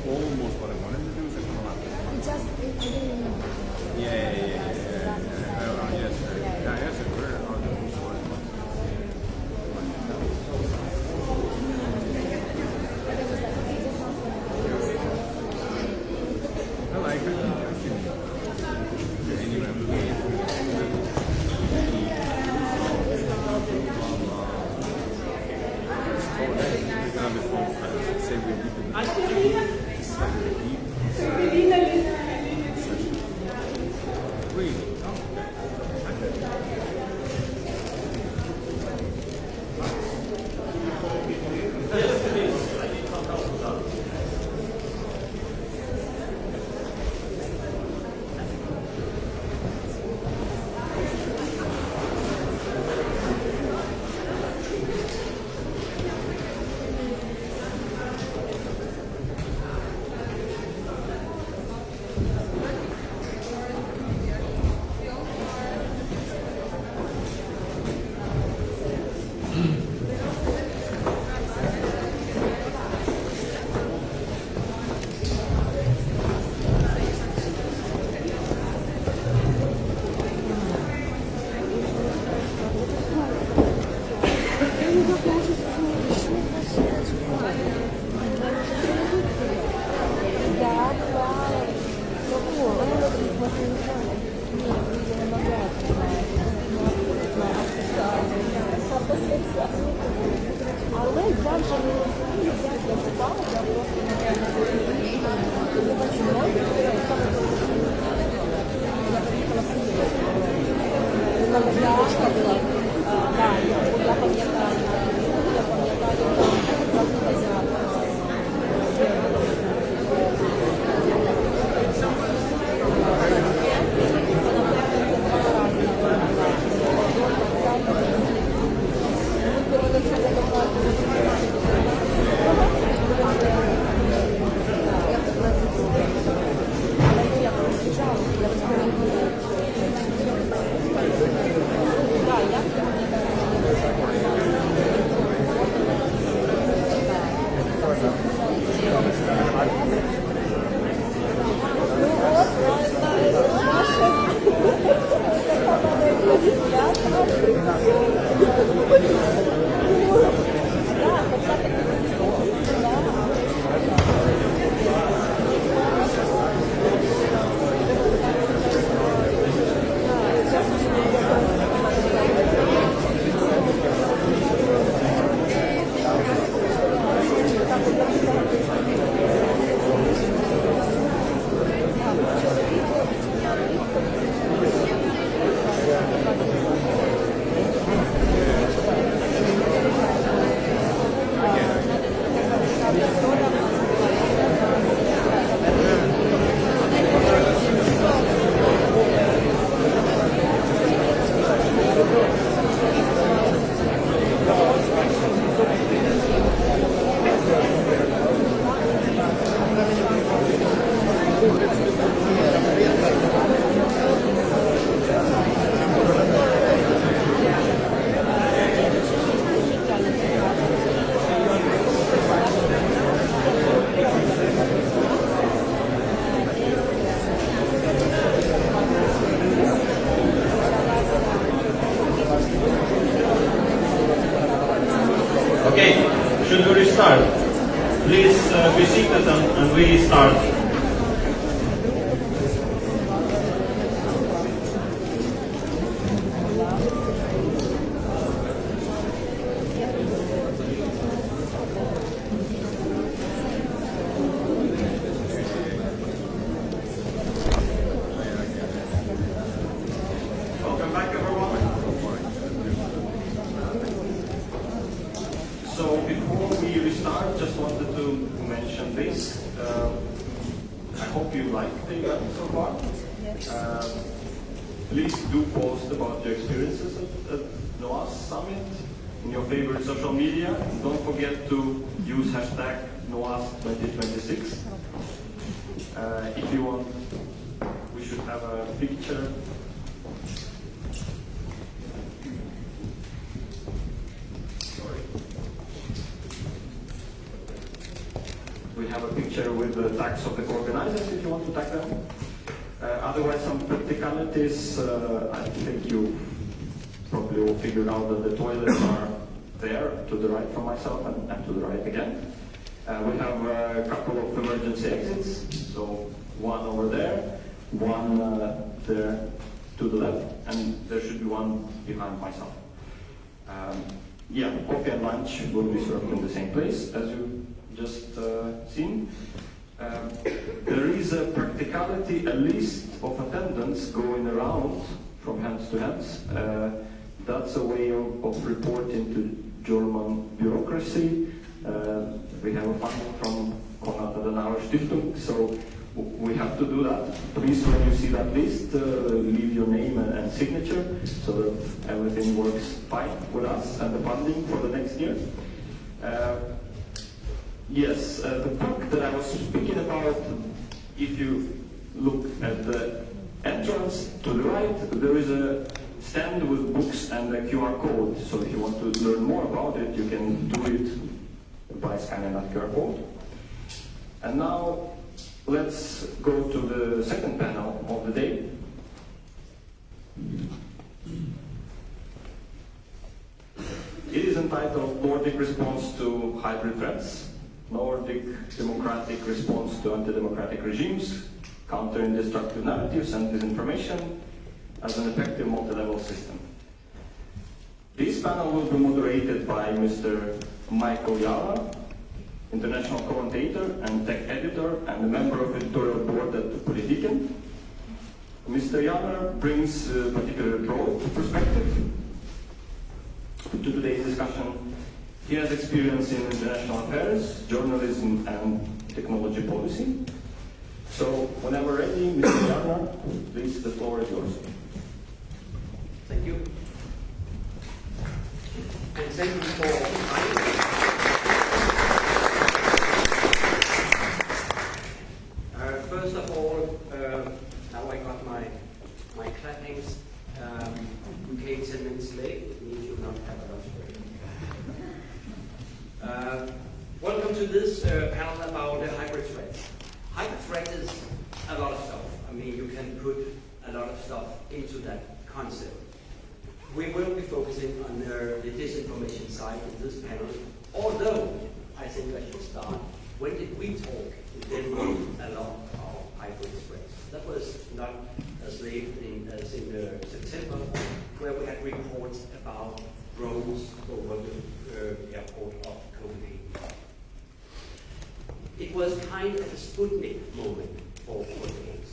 almost what I wanted to do, so come on. Just Yeah. Yes, we're on the one. I like it. Please do post about your experiences at NUAS Summit in your favorite social media. And don't forget to use hashtag NUAS 2026. If you want, we should have a picture. Sorry. We have have a picture with the tags of the organizers if you want to tag them. Otherwise, some practicalities. I think you probably will figure out that the toilets are there to the right from myself and to the right again. We have a couple of emergency exits, so one over there, one there to the left, and there should be one behind myself. Yeah, coffee and lunch will be served in the same place as you just seen. There is a practicality, a list of attendance going around from hands to hands. That's a way of reporting to German bureaucracy. We have a funding from Stiftung, so we have to do that. Please, when you see that list, leave your name and signature so that everything works fine with us and the funding for the next year. Yes, the book that I was speaking about, if you look at the entrance to the right, there is a stand with books and a QR code. So if you want to learn more about it, you can do it by scanning that QR code. And now let's go to the second panel of the day. It is entitled Nordic Response to Hybrid Threats, Nordic Democratic Response to Anti-Democratic Regimes, Countering Destructive Narratives and Disinformation as an Effective Multi-Level System. This panel will be moderated by Mr. Mikko Salo, international commentator and tech editor and a member of the editorial board at Politiken. Mr. Jarlner brings a particular broad perspective to today's discussion. He has experience in international affairs, journalism and technology policy. So whenever ready, Mr. Jarlner, please, the floor is yours. Thank you. And thank you for inviting me. First of all, now I got my clappings. You came 10 minutes late, it means you not have a lunch break. Welcome to this panel about hybrid threats. Hybrid threat is a lot of stuff. I mean, you can put a lot of stuff into that concept. We will be focusing on the disinformation side in this panel, although I think I should start. When did we talk in Denmark a lot about hybrid threats? That was not as late as in September, where we had reports about drones over the airport of Copenhagen. It was kind of a Sputnik moment for Politiken.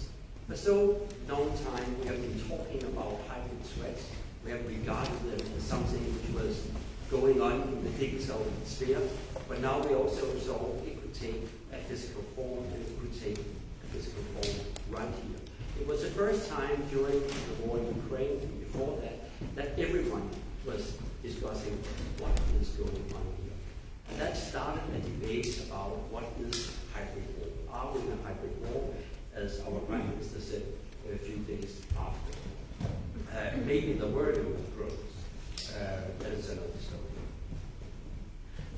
For so long time we have been talking about hybrid threats. We have regarded them as something which was going on in the digital sphere, but now we also saw it could take a physical form, and it could take a physical form right here. It was the first time during the war in Ukraine and before that everyone was discussing what is going on here. And that started a debate about what is hybrid war. Are we in a hybrid war, as our Prime Minister said a few days after? Maybe the wording grows. That is another story.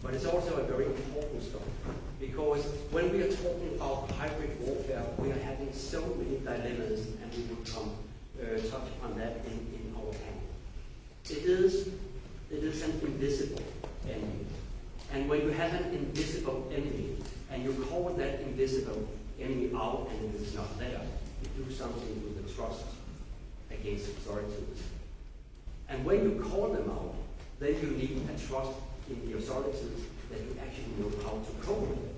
But it's also a very important story, because when we are talking about hybrid warfare, we are having so many dilemmas, and we will come touch on that in our panel. It is an invisible enemy. And when you have an invisible enemy, and you call that invisible enemy out and it is not there, you do something with the trust against authorities. And when you call them out, then you need a trust in the authorities that you actually know how to cope with it.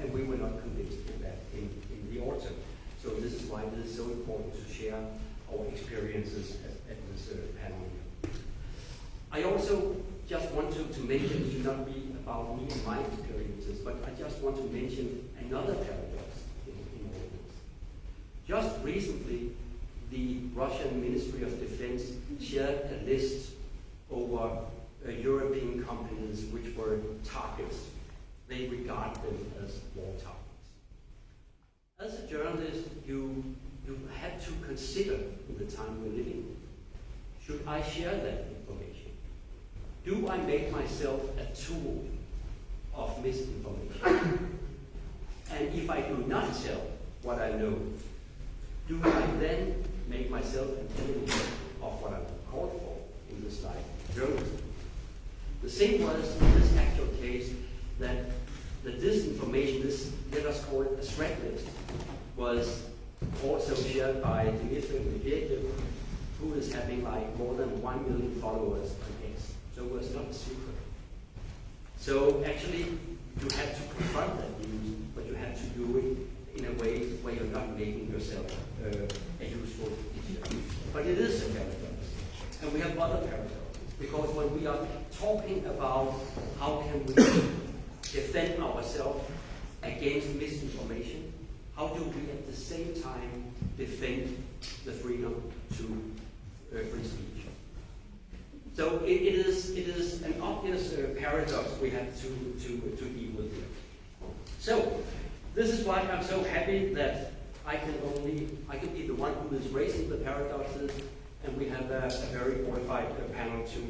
And we were not convinced of that in the autumn. So this is why it is so important to share our experiences at this panel. I also just want to mention, it should not be about me and my experiences, but I just want to mention another paradox in all this. Just recently, the Russian Ministry of Defense shared a list over European companies which were targets. They regard them as war targets. As a journalist, you have to consider in the time we're living in, should I share that information? Do I make myself a tool of misinformation? And if I do not tell what I know, do I then make myself an enemy of what I'm called for in this slide, journalism? The same was in this actual case that the disinformation, this, let us call it a threat list, was also shared by Dehtyarov, who is having like more than 1 million followers on X. So it was not a secret. So actually, you had to confront that news, but you had to do it in a way where you're not making yourself a useful issue. But it is a paradox. And we have other paradoxes. Because when we are talking about how can we defend ourselves against misinformation, how do we at the same time defend the freedom to free speech? So it is an obvious paradox we have to deal with here. So this is why I'm so happy that I can be the one who is raising the paradoxes, and we have a very qualified panel to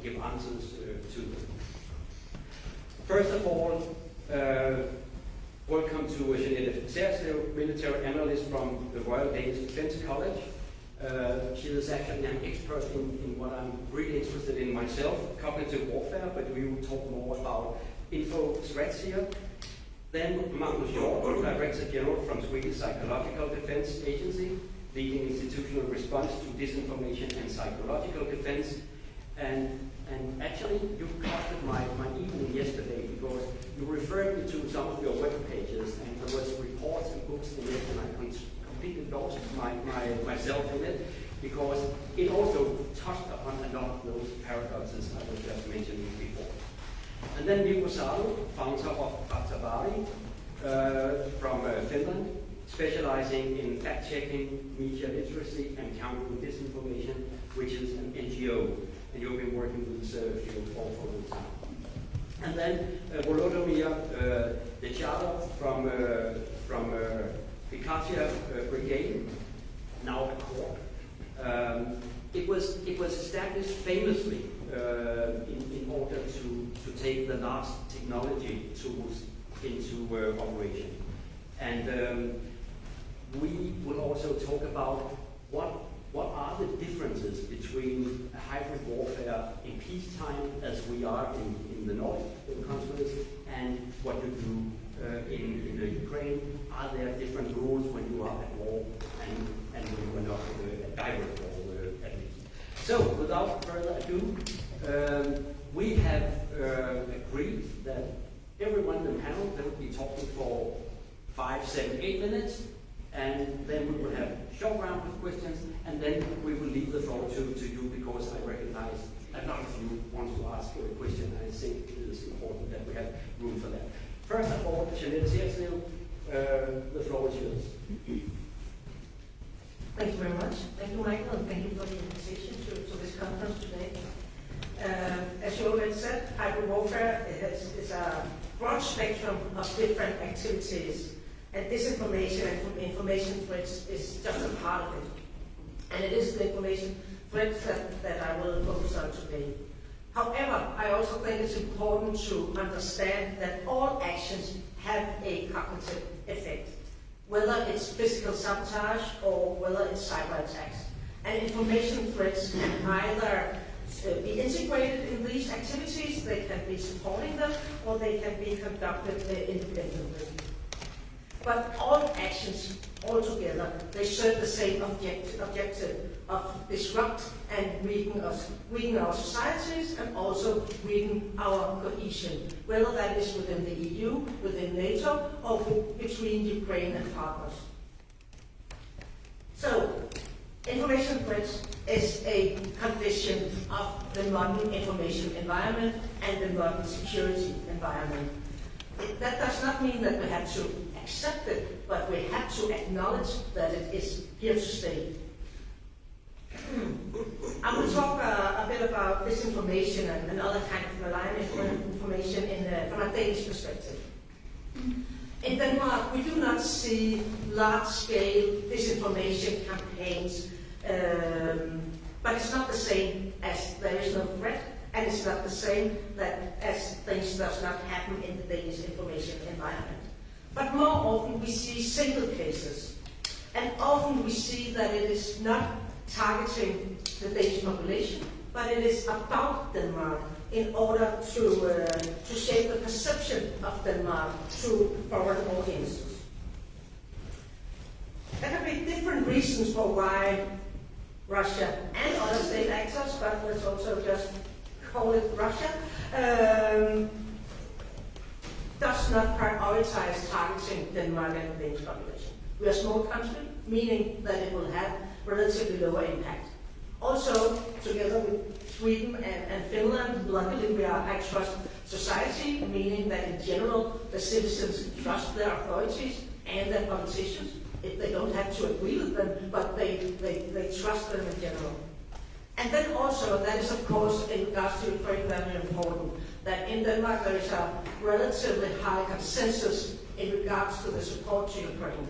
give answers to them. First of all, welcome to Jeanette, Serritzlev, military analyst from the Royal Danish Defense College. She is actually an expert in what I'm really interested in myself, cognitive warfare, but we will talk more about info threats here. Then Magnus, Hjort, Director General from Swedish Psychological Defense Agency, leading institutional response to disinformation and psychological defense. And actually, you costed my evening yesterday because you referred me to some of your web pages, and there was reports and books in it, and I completely lost myself in it, because it also touched upon a lot of those paradoxes I was just mentioning before. And then Mikko Salo, founder of Faktabaari from Finland, specializing in fact-checking, media literacy, and countering disinformation, which is an NGO. And you've been working with this field for a long time. And then Volodymyr Dehtyarov from the Khartiia brigade, now a corps. It was established famously in order to take the last technology tools into operation. And we will also talk about what are the differences between hybrid warfare in peacetime, as we are in the Nordic countries, and what you do in the Ukraine. Are there different rules when you are at war and when you are not at direct war, at least? So, without further ado, we have agreed that everyone in the panel will be talking for 5, 7, 8 minutes, and then we will have a short round of questions, and then we will leave the floor to you, because I recognize a lot of you want to ask a question. I think it is important that we have room for that. First of all, Jeanette, the floor is yours. Thank you very much. Thank you, Michael, and thank you for the invitation to this conference today. As you already said, hybrid warfare is a broad spectrum of different activities, and disinformation and information threats is just a part of it. And it is the information threats that I will focus on today. However, I also think it's important to understand that all actions have a cognitive effect, whether it's physical sabotage or whether it's cyber attacks. And information threats can either be integrated in these activities, they can be supporting them, or they can be conducted independently. But all actions altogether, they serve the same objective of disrupt and weaken our societies, and also weaken our cohesion, whether that is within the EU, within NATO, or between Ukraine and partners. So, information threats is a condition of the modern information environment and the modern security environment. That does not mean that we have to accept it, but we have to acknowledge that it is here to stay. I will talk a bit about disinformation and other kind of malign information from a Danish perspective. In Denmark, we do not see large-scale disinformation campaigns, but it's not the same as there is no threat, and it's not the same as things does not happen in the Danish information environment. But more often we see single cases. And often we see that it is not targeting the Danish population, but it is about Denmark in order to shape the perception of Denmark to foreign audiences. There can be different reasons for why Russia and other state actors, but let's also just call it Russia, does not prioritize targeting Denmark and the Danish population. We are a small country, meaning that it will have relatively lower impact. Also, together with Sweden and Finland, luckily we are a high-trust society, meaning that in general the citizens trust their authorities and their politicians. If they don't have to agree with them, but they trust them in general. And then also, that is of course in regards to Ukraine very important, that in Denmark there is a relatively high consensus in regards to the support to Ukraine.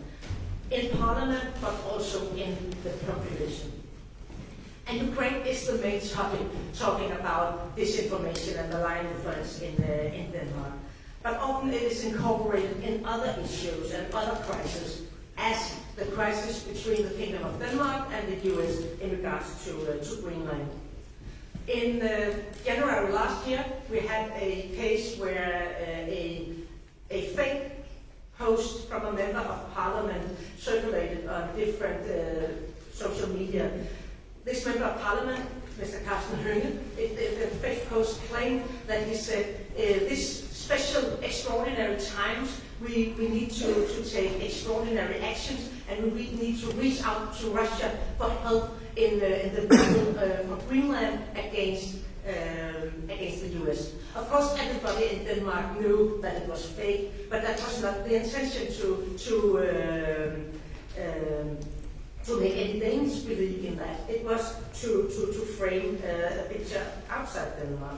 In Parliament, but also in the population. And Ukraine is the main topic, talking about disinformation and malign influence in Denmark. But often it is incorporated in other issues and other crises, as the crisis between the Kingdom of Denmark and the US in regards to Greenland. In January last year, we had a case where a fake post from a member of parliament circulated on different social media. This member of parliament, Mr. Carsten Hønge, the fake post claimed that he said, this special extraordinary times, we need to take extraordinary actions, and we need to reach out to Russia for help in the battle for Greenland against the US. Of course, everybody in Denmark knew that it was fake, but that was not the intention to make any Danes believe in that. It was to frame a picture outside Denmark.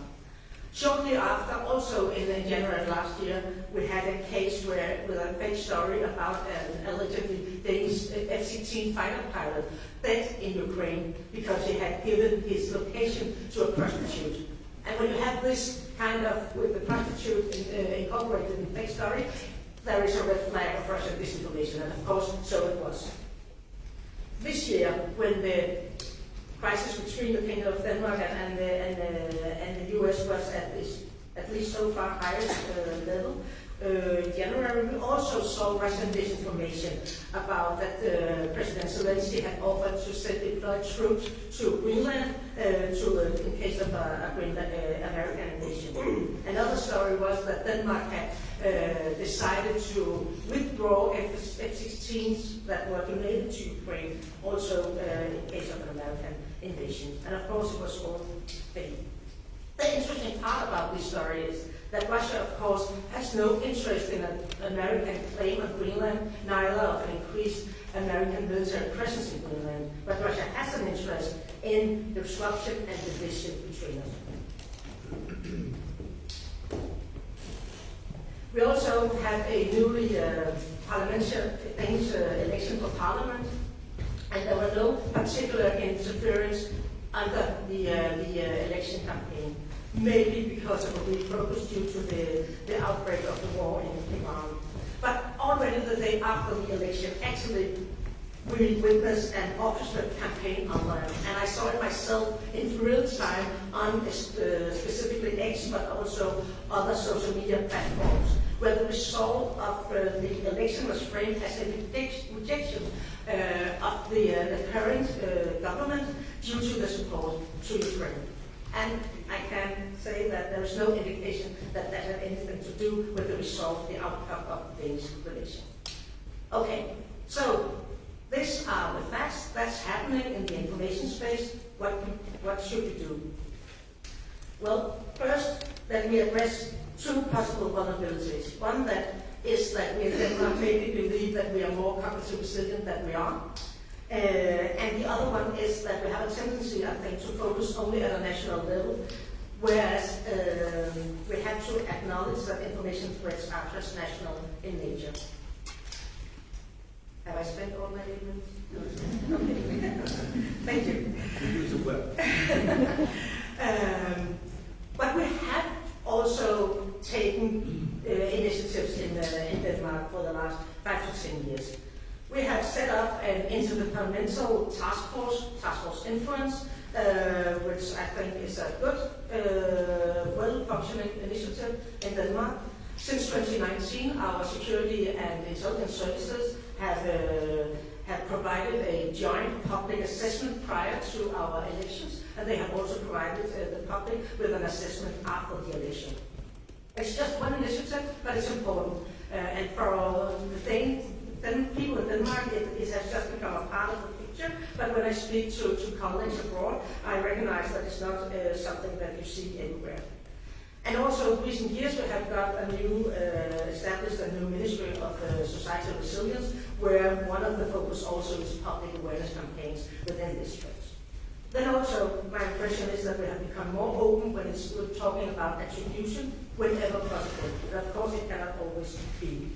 Shortly after, also in January last year, we had a case with a fake story about an allegedly Danish F-16 fighter pilot dead in Ukraine because he had given his location to a prostitute. And when you have this kind of, with the prostitute incorporated in fake story, there is a red flag of Russian disinformation, and of course, so it was. This year, when the crisis between the Kingdom of Denmark and the US was at least so far highest level, January, we also saw Russian disinformation about that President Zelensky had offered to deploy troops to Greenland in case of a Greenland American invasion. Another story was that Denmark had decided to withdraw F-16s that were donated to Ukraine, also in case of an American invasion. And of course it was all fake. The interesting part about this story is that Russia, of course, has no interest in an American claim on Greenland, neither of an increased American military presence in Greenland, but Russia has an interest in disruption and division between us. We also have a newly parliamentary Danish election for parliament, and there were no particular interference under the election campaign. Maybe because of a refocus due to the outbreak of the war in Iran. But already the day after the election, actually, we witnessed an orchestrated campaign online. And I saw it myself in real time on specifically X, but also other social media platforms, where the result of the election was framed as a rejection of the current government due to the support to Ukraine. And I can say that there is no indication that that had anything to do with the result, the outcome of the Danish election. Okay, so these are the facts that's happening in the information space. What should we do? Well, first, let me address two possible vulnerabilities. One that is that we in Denmark maybe believe that we are more cognitively resilient than we are. And the other one is that we have a tendency, I think, to focus only at a national level, whereas we have to acknowledge that information threats are transnational in nature. Have I spent all my 8 minutes? Okay. Thank you. You use it well. But we have also taken initiatives in Denmark for the 10 years. We have set up an interdepartmental task force influence, which I think is a good, well-functioning initiative in Denmark. Since 2019, our security and intelligence services have provided a joint public assessment prior to our elections, and they have also provided the public with an assessment after the election. It's just one initiative, but it's important. And for the people in Denmark, it has just become a part of the picture. But when I speak to colleagues abroad, I recognize that it's not something that you see everywhere. And also, in recent years, we have got established a new Ministry of Societal Resilience, where one of the focus also is public awareness campaigns within this threat. Then also, my impression is that we have become more open when we're talking about attribution whenever possible. But of course, it cannot always be.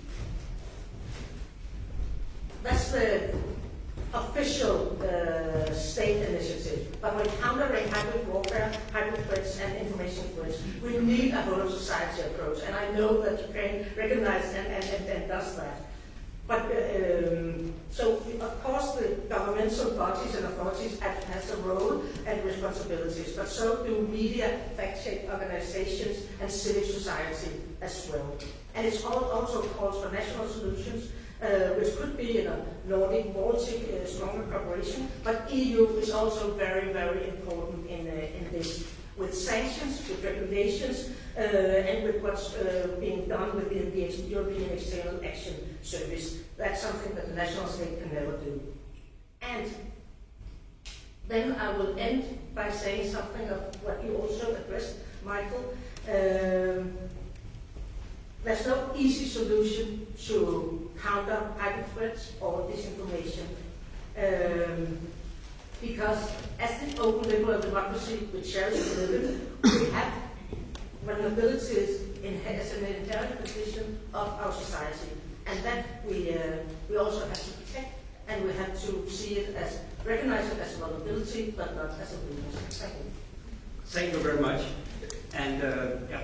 That's the official state initiative. But when countering hybrid warfare, hybrid threats, and information threats, we need a whole of society approach. And I know that Ukraine recognizes and does that. But so, of course, the governmental bodies and authorities has a role and responsibilities, but so do media, fact-check organizations, and civic society as well. And it's also calls for national solutions, which could be in a Nordic-Baltic stronger cooperation, but EU is also very, very important in this, with sanctions, with regulations, and with what's being done within the European External Action Service. That's something that the national state can never do. And then I will end by saying something of what you also addressed, Michael. There's no easy solution to counter hybrid threats or disinformation. Because as the open liberal democracy which shares we live in, we have vulnerabilities as an inherent position of our society. And that we also have to protect, and we have to see it as, recognize it as a vulnerability, but not as a weakness. Thank you. Thank you very much. And yeah.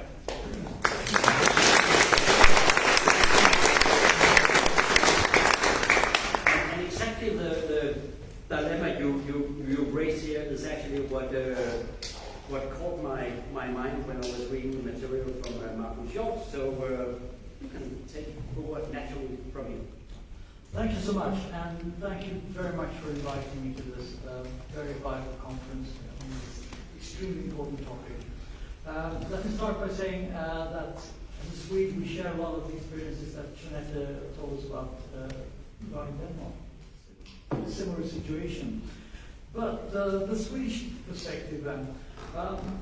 And exactly the dilemma you raised here is actually what caught my mind when I was reading the material from Magnus Hjort. So you can take over naturally from you. Thank you so much, and thank you very much for inviting me to this very vital conference on this extremely important topic. Let me start by saying that as a Swede, we share a lot of the experiences that Jeanette told us about regarding Denmark. A similar situation. But the Swedish perspective then,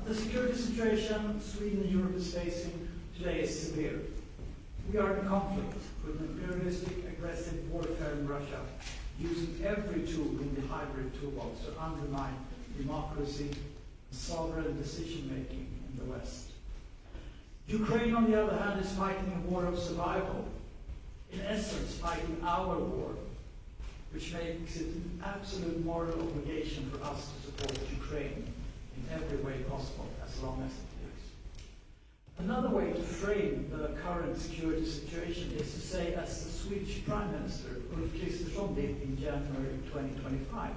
the security situation Sweden and Europe is facing today is severe. We are in conflict with imperialistic, aggressive warfare in Russia, using every tool in the hybrid toolbox to undermine democracy and sovereign decision-making in the West. Ukraine, on the other hand, is fighting a war of survival, in essence fighting our war, which makes it an absolute moral obligation for us to support Ukraine in every way possible, as long as it takes. Another way to frame the current security situation is to say, as the Swedish Prime Minister Ulf Kristersson did in January 2025,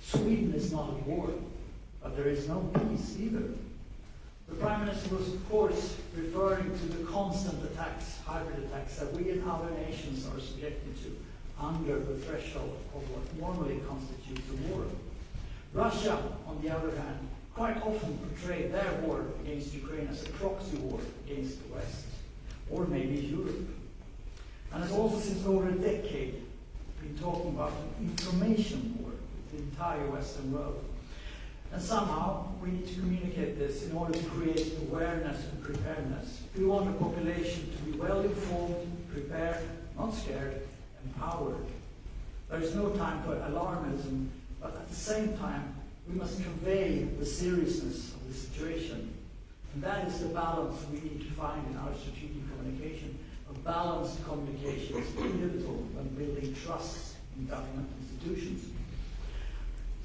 Sweden is not at war, but there is no peace either. The Prime Minister was, of course, referring to the constant attacks, hybrid attacks, that we and other nations are subjected to under the threshold of what normally constitutes a war. Russia, on the other hand, quite often portrayed their war against Ukraine as a proxy war against the West, or maybe Europe. And has also since over a decade been talking about an information war with the entire Western world. And somehow we need to communicate this in order to create awareness and preparedness. We want a population to be well informed, prepared, not scared, empowered. There is no time for alarmism, but at the same time we must convey the seriousness of the situation. And that is the balance we need to find in our strategic communication. A balanced communication is pivotal when building trust in government institutions.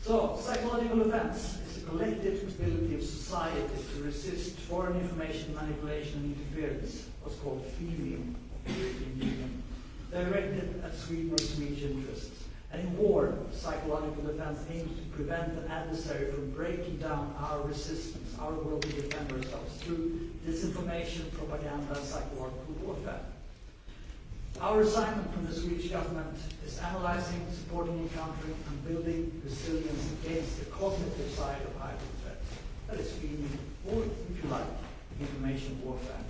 So, psychological defense is a collective ability of society to resist foreign information manipulation and interference, what's called feeling of the European Union. directed at Sweden or Swedish interests. And in war, psychological defense aims to prevent an adversary from breaking down our resistance, our will to defend ourselves, through disinformation, propaganda, and psychological warfare. Our assignment from the Swedish government is analyzing, supporting, encountering, and building resilience against the cognitive side of hybrid threats. That is feeling, or if you like, information warfare.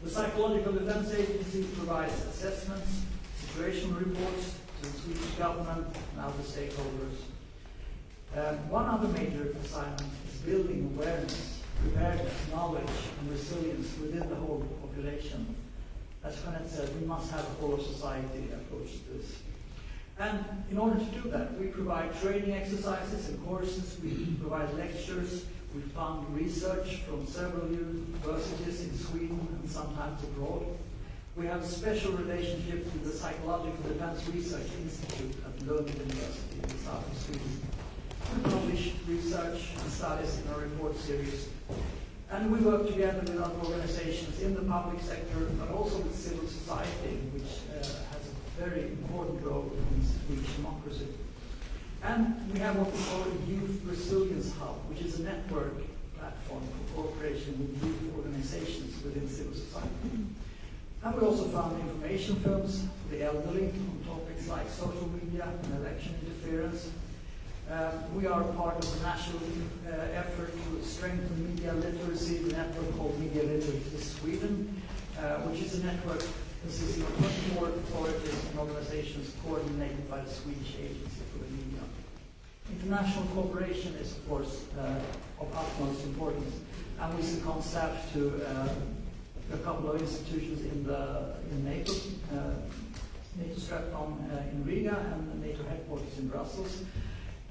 The Psychological Defense Agency provides assessments, situational reports to the Swedish government and other stakeholders. One other major assignment is building awareness, preparedness, knowledge, and resilience within the whole population. As Jeanette said, we must have a whole of society approach to this. And in order to do that, we provide training exercises and courses, we provide lectures, we fund research from several universities in Sweden and sometimes abroad. We have a special relationship with the Psychological Defense Research Institute at Lund University in the south of Sweden. We publish research and studies in our report series. And we work together with other organizations in the public sector, but also with civil society, which has a very important role in Swedish democracy. And we have what we call a Youth Resilience Hub, which is a network platform for cooperation with youth organizations within civil society. And we also fund information films for the elderly on topics like social media and election interference. We are part of the national effort to strengthen media literacy, the network called Media Literacy Sweden, which is a network consisting of 24 authorities and organizations coordinated by the Swedish Agency for the Media. International cooperation is, of course, of utmost importance, and we second staff to a couple of institutions in NATO, NATO Stratcom in Riga and the NATO headquarters in Brussels.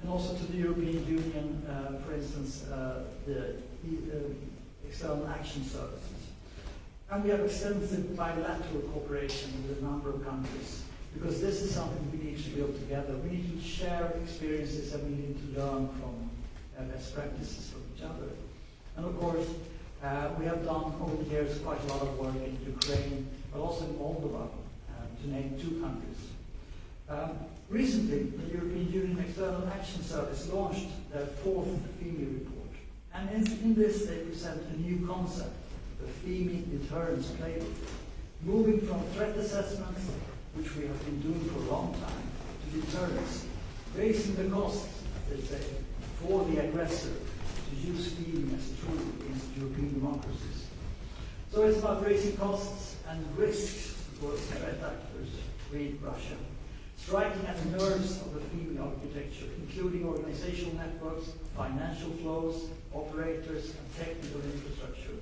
And also to the European Union, for instance, the External Action Services. And we have extensive bilateral cooperation with a number of countries, because this is something we need to build together. We need to share experiences and we need to learn from best practices from each other. And of course, we have done over the years quite a lot of work in Ukraine, but also in Moldova, to name two countries. Recently, the European Union External Action Service launched their fourth FEMI report. And in this, they present a new concept, the FEMI deterrence playbook, moving from threat assessments, which we have been doing for a long time, to deterrence, raising the costs, they say, for the aggressor to use FEMI as a tool against European democracies. So it's about raising costs and risks for threat actors, read Russia, striking at the nerves of the FEMI architecture, including organizational networks, financial flows, operators, and technical infrastructure,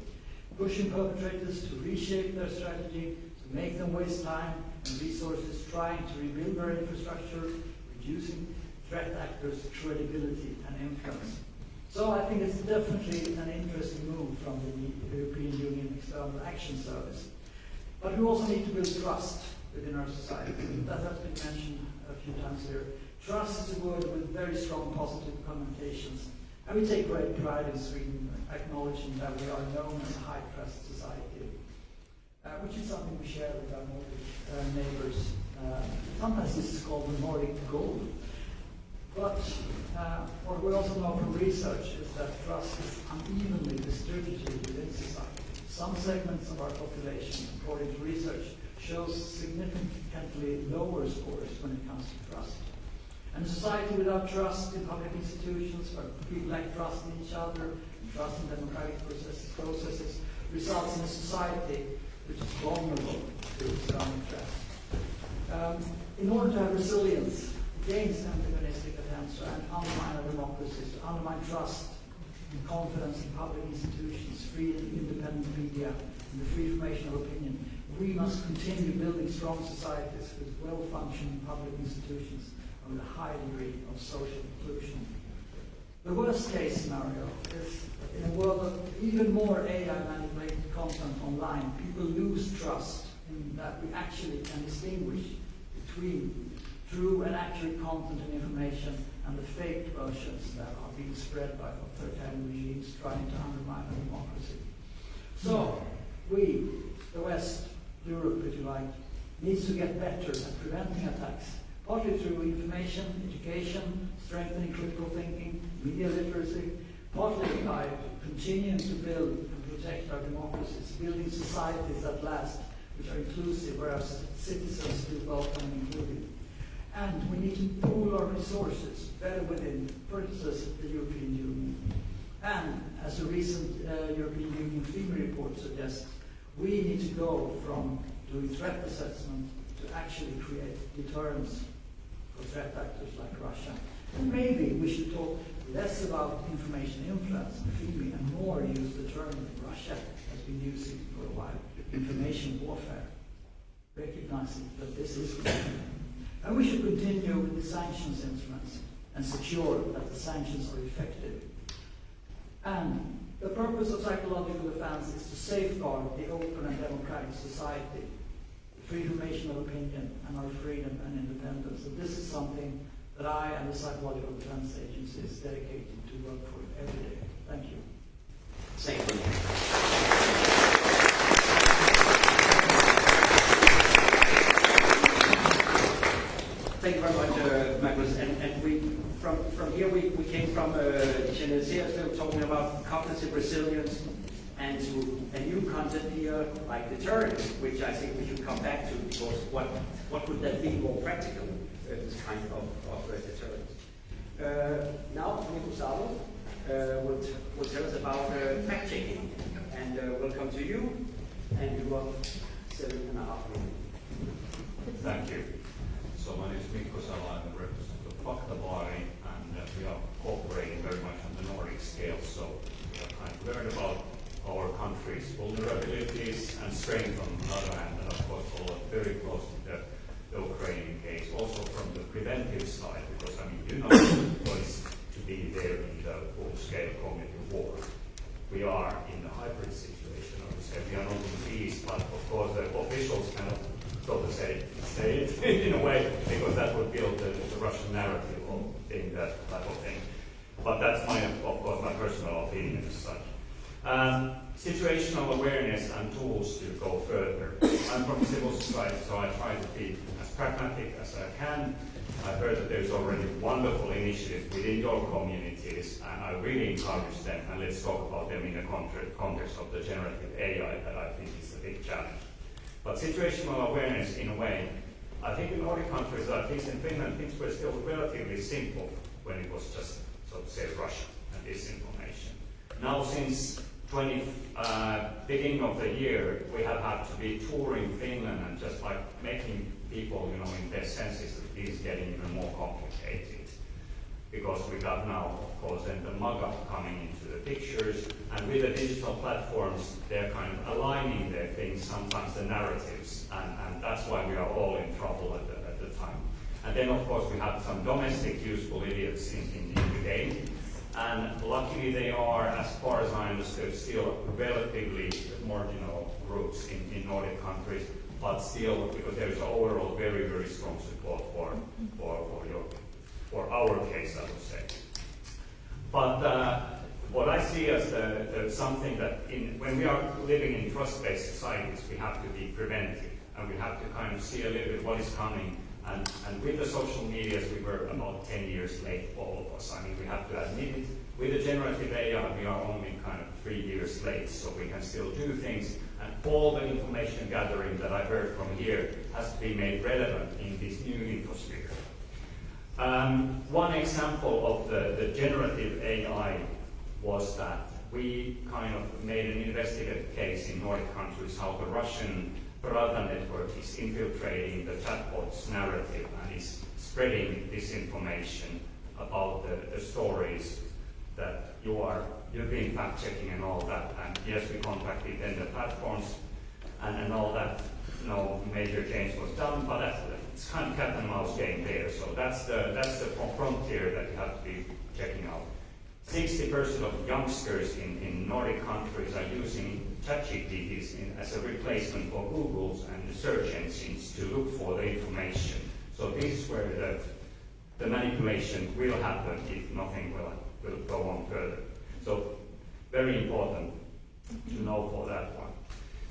pushing perpetrators to reshape their strategy, to make them waste time and resources trying to rebuild their infrastructure, reducing threat actors' credibility and influence. So I think it's definitely an interesting move from the European Union External Action Service. But we also need to build trust within our society. That has been mentioned a few times here. Trust is a word with very strong positive connotations. And we take great pride in Sweden, acknowledging that we are known as a high trust society, which is something we share with our Nordic neighbors. Sometimes this is called the Nordic gold. But what we also know from research is that trust is unevenly distributed within society. Some segments of our population, according to research, shows significantly lower scores when it comes to trust. And a society without trust in public institutions, where people lack trust in each other, and trust in democratic processes, results in a society which is vulnerable to surrounding threats. In order to have resilience against antagonistic attempts to undermine our democracies, to undermine trust and confidence in public institutions, free and independent media, and the free formation of opinion, we must continue building strong societies with well-functioning public institutions and with a high degree of social inclusion. The worst-case scenario is in a world of even more AI-manipulated content online, people lose trust in that we actually can distinguish between true and accurate content and information and the fake versions that are being spread by authoritarian regimes trying to undermine our democracy. So, we, the West, Europe if you like, needs to get better at preventing attacks, partly through information, education, strengthening critical thinking, media literacy, partly by continuing to build and protect our democracies, building societies that last, which are inclusive, where our citizens feel welcome and included. And we need to pool our resources better within, for instance, the European Union. And as a recent European Union FEMA report suggests, we need to go from doing threat assessment to actually create deterrence for threat actors like Russia. And maybe we should talk less about information influence and FEMA and more use the term that Russia has been using for a while, information warfare, recognizing that this is real. And we should continue with the sanctions instruments and secure that the sanctions are effective. And the purpose of psychological defense is to safeguard the open and democratic society, the free formation of opinion, and our freedom and independence. And this is something that I and the Psychological Defense Agency is dedicated to work for every day. Thank you. Thank you. Thank you very much, Magnus. And we, from here we came from Jeanette Serritzlev talking about cognitive resilience, and to a new concept here like deterrence, which I think we should come back to, because what would that be more practical, this kind of deterrence. Now Mikko Salo will tell us about fact-checking, and we'll come to you, and you are 7.5 minutes. Thank you. So my name is Mikko Salo, I'm the representative of Faktabaari, and we are cooperating very much on the Nordic scale. So we are trying to learn about our country's vulnerabilities and strength on the other hand, and of course follow very close to the Ukrainian case, also from the preventive side, because I mean, you know what is to be there in the full-scale cognitive war. We are in the hybrid situation, I would say. We are not in peace, but of course the officials cannot, so to say it in a way, because that would build the Russian narrative of being that type of thing. But that's of course, my personal opinion as such. Situational awareness and tools to go further. I'm from civil society, so I try to be as pragmatic as I can. I heard that there's already wonderful initiatives within your communities, and I really encourage them, and let's talk about them in the context of the generative AI that I think is a big challenge. But situational awareness, in a way, I think in Nordic countries, at least in Finland, things were still relatively simple when it was just, so to say, Russia and disinformation. Now, since beginning of the year, we have had to be touring Finland and just like making people, in their senses that it is getting even more complicated. Because we got now, of course, then the MAGA coming into the pictures, and with the digital platforms, they're kind of aligning their things, sometimes the narratives, and that's why we are all in trouble at the time. And then, of course, we have some domestic useful idiots in the game, and luckily they are, as far as I understood, still relatively marginal groups in Nordic countries, but still, because there is overall very, very strong support for our case, I would say. But what I see as something that when we are living in trust-based societies, we have to be preventive, and we have to kind of see a little bit what is coming. And with the social medias, we were about 10 years late, all of us. I mean, we have to admit it. With the generative AI, we are only kind of 3 years late, so we can still do things. And all the information gathering that I heard from here has to be made relevant in this new infosphere. One example of the generative AI was that we kind of made an investigative case in Nordic countries how the Russian Pravda network is infiltrating the chatbot's narrative and is spreading disinformation about the stories that you've been fact-checking and all that. And yes, we contacted then the platforms and all that. No major change was done, but it's kind of cat and mouse game there. So that's the frontier that you have to be checking out. 60% of youngsters in Nordic countries are using ChatGPTs as a replacement for Google's and the search engines to look for the information. So this is where the manipulation will happen if nothing will go on further. So very important to know for that one.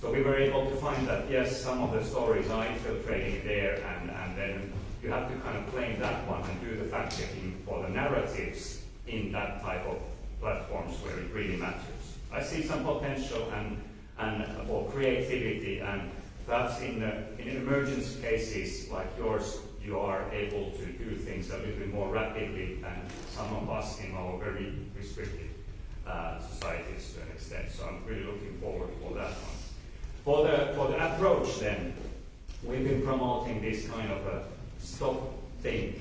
So we were able to find that, yes, some of the stories are infiltrating there, and then you have to kind of claim that one and do the fact-checking for the narratives in that type of platforms where it really matters. I see some potential and for creativity, and perhaps in emergency cases like yours, you are able to do things a little bit more rapidly than some of us in our very restricted societies to an extent. So I'm really looking forward for that one. For the approach then, we've been promoting this kind of a stop, think,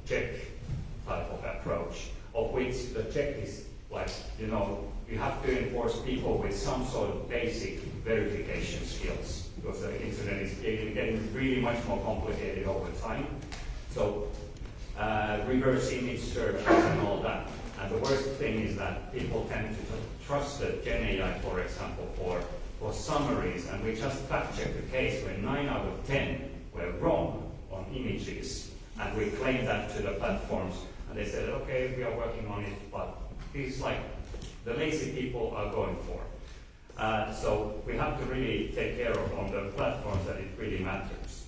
check type of approach, of which the check is like, you know, you have to enforce people with some sort of basic verification skills, because the internet is getting really much more complicated over time. So reverse image searches and all that. And the worst thing is that people tend to trust the Gen AI, for example, for summaries, and we just fact-checked the case where 9 out of 10 were wrong on images, and we claimed that to the platforms, and they said, okay, we are working on it, but it's like the lazy people are going for. So we have to really take care of on the platforms that it really matters.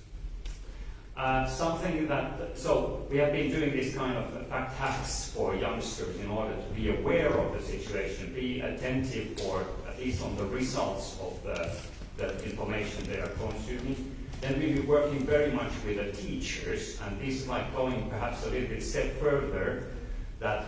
So we have been doing this kind of fact hacks for youngsters in order to be aware of the situation, be attentive for at least on the results of the information they are consuming. Then we'll be working very much with the teachers, and this is like going perhaps a little bit step further, that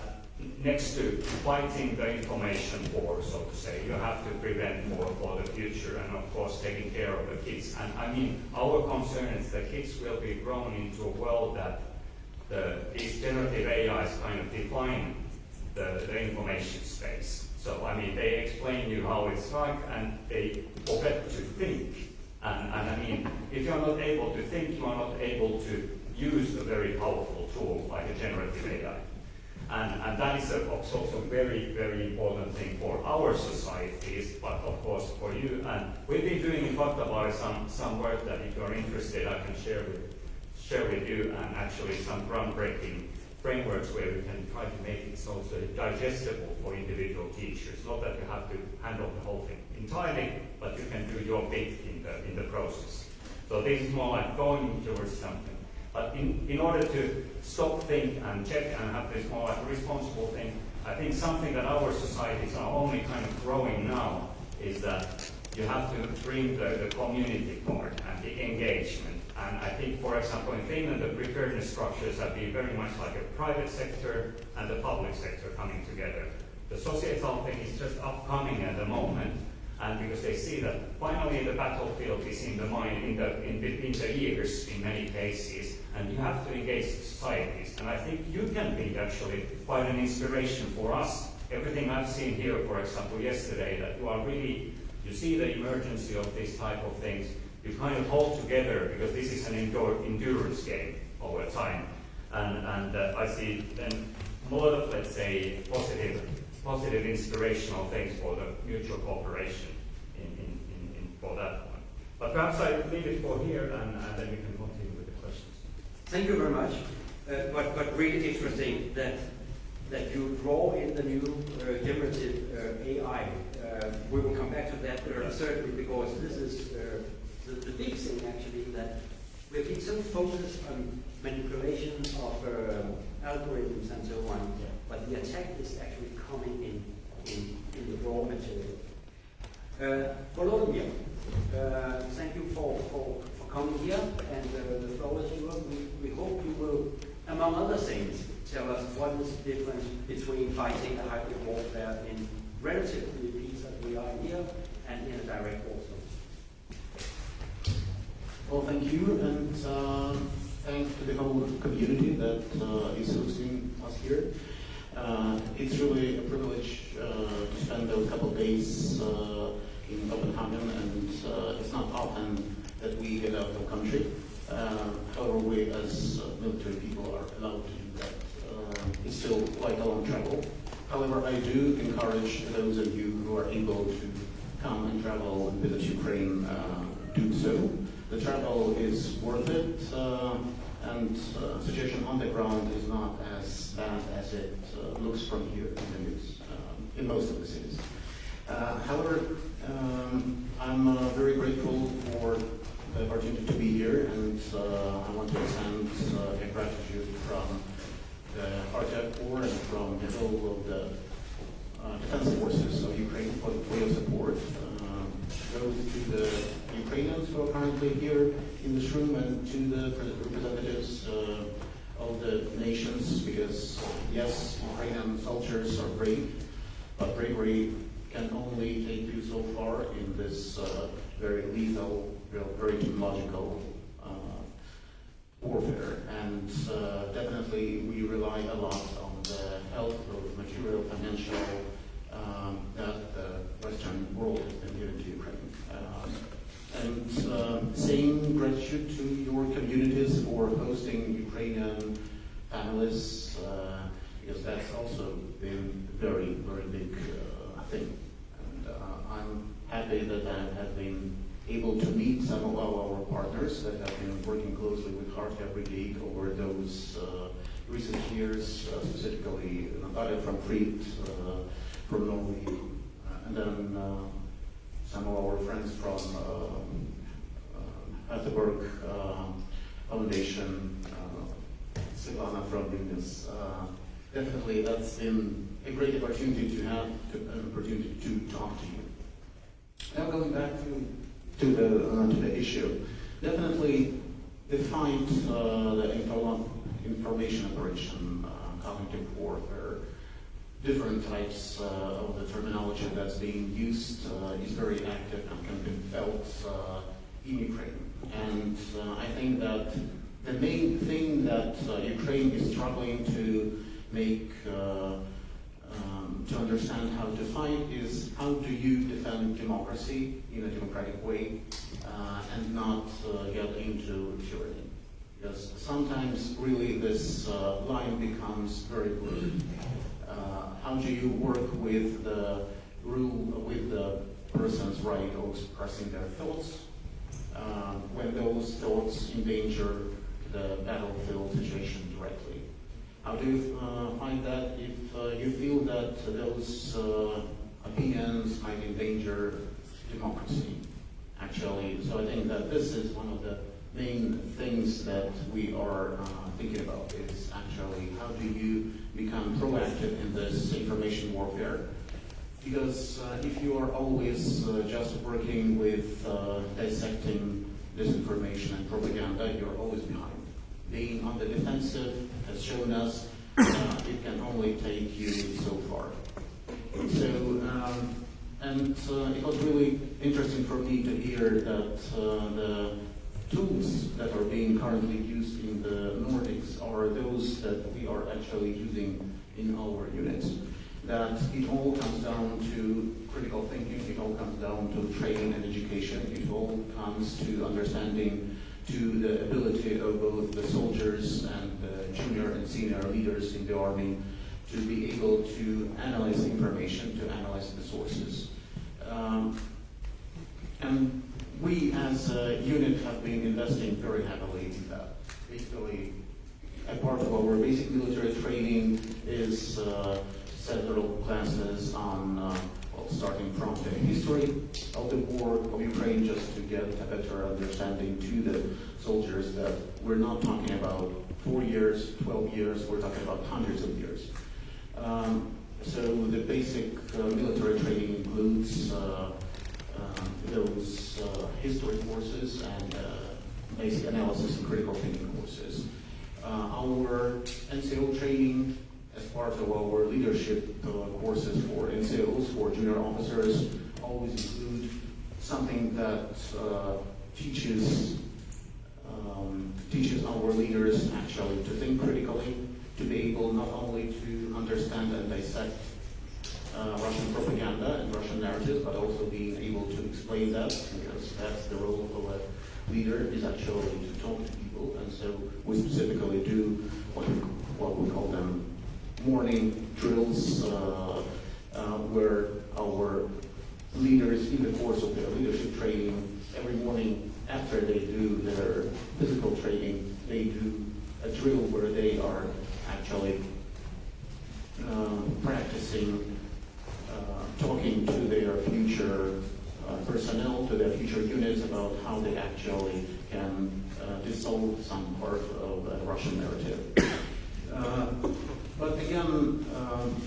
next to fighting the information war, so to say, you have to prevent for the future, and of course taking care of the kids. And I mean, our concern is that kids will be grown into a world that these generative AIs kind of define the information space. So I mean, they explain you how it's like, and they forget to think. And I mean, if you're not able to think, you are not able to use a very powerful tool like a generative AI. And that is also a very, very important thing for our societies, but of course for you. And we've been doing in Faktabaari some work that if you're interested, I can share with you, and actually some groundbreaking frameworks where we can try to make it so digestible for individual teachers. Not that you have to handle the whole thing entirely, but you can do your bit in the process. So this is more like going towards something. But in order to stop, think, and check, and have this more like a responsible thing, I think something that our societies are only kind of growing now is that you have to bring the community part and the engagement. And I think, for example, in Finland, the preparedness structures have been very much like a private sector and the public sector coming together. The societal thing is just upcoming at the moment, and because they see that finally the battlefield is in the mind, in between the ears in many cases, and you have to engage societies. And I think you can be actually quite an inspiration for us. Everything I've seen here, for example, yesterday, that you are really, you see the emergency of these type of things, you kind of hold together, because this is an endurance game over time. And I see then a lot of, let's say, positive inspirational things for the mutual cooperation for that one. But perhaps I leave it for here, and then we can continue with the questions. Thank you very much. But really interesting that you draw in the new generative AI. We will come back to that certainly, because this is the big thing actually, that we've been so focused on manipulation of algorithms and so on, but the attack is actually coming in the raw material. Volodymyr, thank you for coming here, and the floor is yours. We hope you will, among other things, tell us what is the difference between fighting a hybrid warfare in relatively peace as we are here and in a direct war zone. Well, thank you, and thanks to the whole community that is hosting us here. It's really a privilege to spend those couple of days in Copenhagen, and it's not often that we get out of the country. However, we as military people are allowed to do that. It's still quite a long travel. However, I do encourage those of you who are able to come and travel and visit Ukraine, do so. The travel is worth it, and situation on the ground is not as bad as it looks from here in the news, in most of the cities. However, I'm very grateful for the opportunity to be here, and I want to extend gratitude from the Khartiia Corps and from the whole of the defense forces of Ukraine for your support. Goes to the Ukrainians who are currently here in this room and to the representatives of the nations, because yes, Ukrainian soldiers are brave, but bravery can only take you so far in this very lethal, very technological warfare. And definitely we rely a lot on the help of material, financial, that the Western world has been given to Ukraine. And same gratitude to your communities for hosting Ukrainian panelists, because that's also been a very, very big thing. And I'm happy that I have been able to meet some of our partners that have been working closely with Khartiia Brigade over those recent years, specifically Natalia from FÆLLESSALEN, from Norway, and then some of our friends from Faktabaari Foundation, Svetlana from Vilnius. Definitely, that's been a great opportunity to have an opportunity to talk to you. Now, going back to the issue, definitely the fight, the information operation, cognitive warfare, different types of the terminology that's being used is very active and can be felt in Ukraine. And I think that the main thing that Ukraine is struggling to make, to understand how to fight is how do you defend democracy in a democratic way and not get into tyranny. Because sometimes really this line becomes very blurred. How do you work with the person's right of expressing their thoughts when those thoughts endanger the battlefield situation directly? How do you find that if you feel that those opinions might endanger democracy? Actually, so I think that this is one of the main things that we are thinking about, is actually how do you become proactive in this information warfare? Because if you are always just working with dissecting disinformation and propaganda, you're always behind. Being on the defensive has shown us it can only take you so far. So, and it was really interesting for me to hear that the tools that are being currently used in the Nordics are those that we are actually using in our units. That it all comes down to critical thinking, it all comes down to training and education, it all comes to understanding, to the ability of both the soldiers and the junior and senior leaders in the army to be able to analyze information, to analyze the sources. And we as a unit have been investing very heavily in that. Basically, a part of our basic military training is several classes on, starting from the history of the war of Ukraine, just to get a better understanding to the soldiers that we're not talking about 4 years, 12 years, we're talking about hundreds of years. So the basic military training includes those history courses and basic analysis and critical thinking courses. Our NCO training as part of our leadership courses for NCOs, for junior officers, always include something that teaches our leaders actually to think critically, to be able not only to understand and dissect Russian propaganda and Russian narratives, but also being able to explain that, because that's the role of a leader, is actually to talk to people. And so we specifically do what we call them morning drills, where our leaders, in the course of their leadership training, every morning after they do their physical training, they do a drill where they are actually practicing talking to their future personnel, to their future units about how they actually can dissolve some part of the Russian narrative. But again,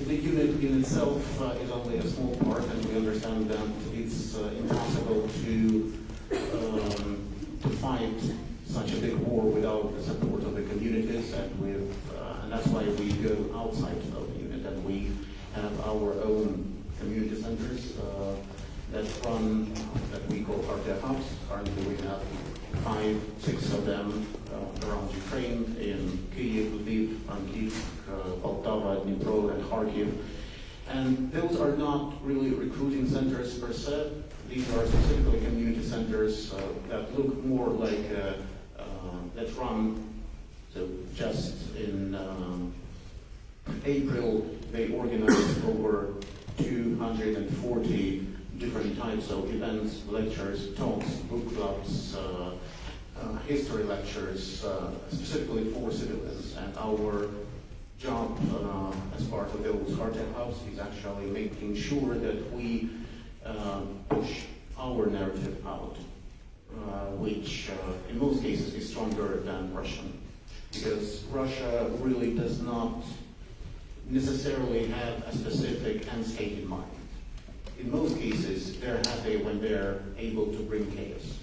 the unit in itself is only a small part, and we understand that it's impossible to fight such a big war without the support of the communities, and that's why we go outside of the unit, and we have our own community centers that run, that we call Khartiia hubs. Currently we have 5, 6 of them around Ukraine, in Kyiv, Lviv, Frankivsk, Poltava, Dnipro, and Kharkiv. And those are not really recruiting centers per se. These are specifically community centers that look more like that run. So just in April, they organized over 240 different types of events, lectures, talks, book clubs, history lectures, specifically for civilians. And our job as part of those Khartiia hubs is actually making sure that we push our narrative out, which in most cases is stronger than Russian. Because Russia really does not necessarily have a specific end state in mind. In most cases, they're happy when they're able to bring chaos.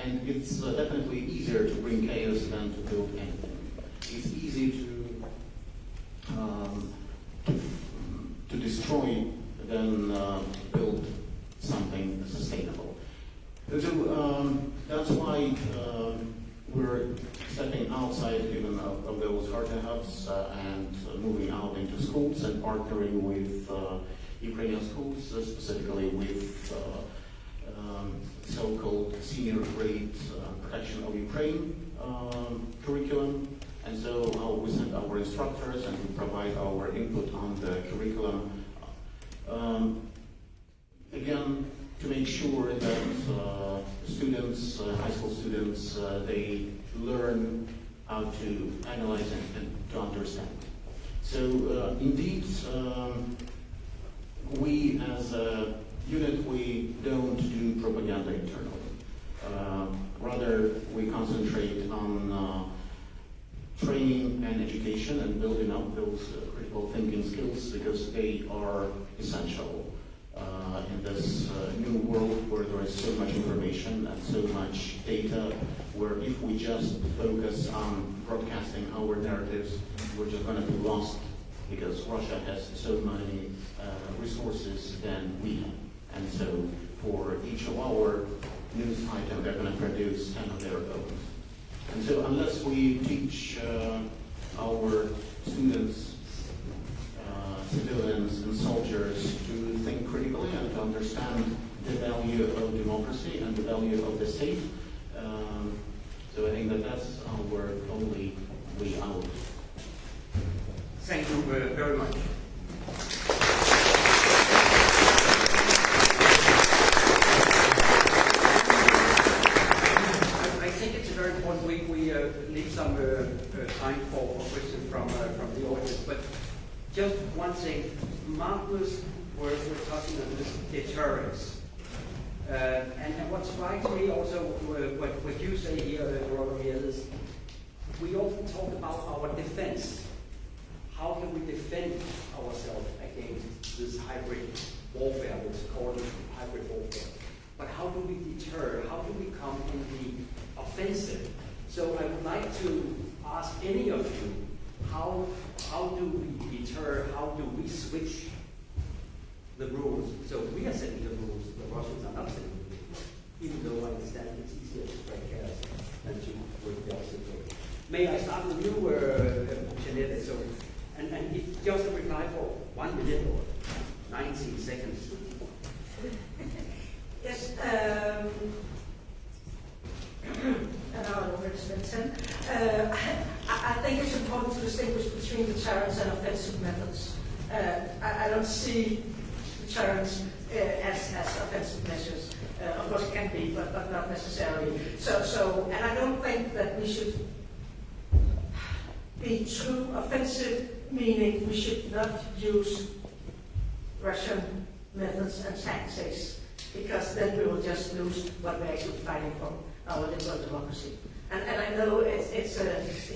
And it's definitely easier to bring chaos than to build anything. It's easy to destroy than build something sustainable. So that's why we're stepping outside even of those Khartiia hubs and moving out into schools and partnering with Ukrainian schools, specifically with so-called senior grade protection of Ukraine curriculum. And so we send our instructors and we provide our input on the curriculum. Again, to make sure that students, high school students, they learn how to analyze and to understand. So indeed, we as a unit, we don't do propaganda internally. Rather, we concentrate on training and education and building up those critical thinking skills, because they are essential in this new world where there is so much information and so much data, where if we just focus on broadcasting our narratives, we're just going to be lost, because Russia has so many resources than we have. And so for each of our news items, they're going to produce 10 of their own. And so unless we teach our students, civilians and soldiers to think critically and to understand the value of democracy and the value of the state, so I think that that's our only way out. Thank you very much. I think it's very important we leave some time for questions from the audience. But just one thing, Magnus, we're talking about this deterrence. And what strikes me also, what you say here, Volodymyr, is we often talk about our defense. How can we defend ourselves against this hybrid warfare, that's called hybrid warfare? But how do we deter? How do we come in the offensive? So I would like to ask any of you, how do we deter? How do we switch the rules? So we are setting the rules, the Russians are not setting the rules, even though I understand it's easier to spread chaos than to work the opposite way. May I start with you, Jeanette? So, and if just a reply for 1 minute or 19 seconds. Yes, and I already spent 10. I think it's important to distinguish between deterrence and offensive methods. I don't see deterrence as offensive measures. Of course it can be, but not necessarily. So, and I don't think that we should be too offensive, meaning we should not use Russian methods and tactics, because then we will just lose what we're actually fighting for, our liberal democracy. And I know it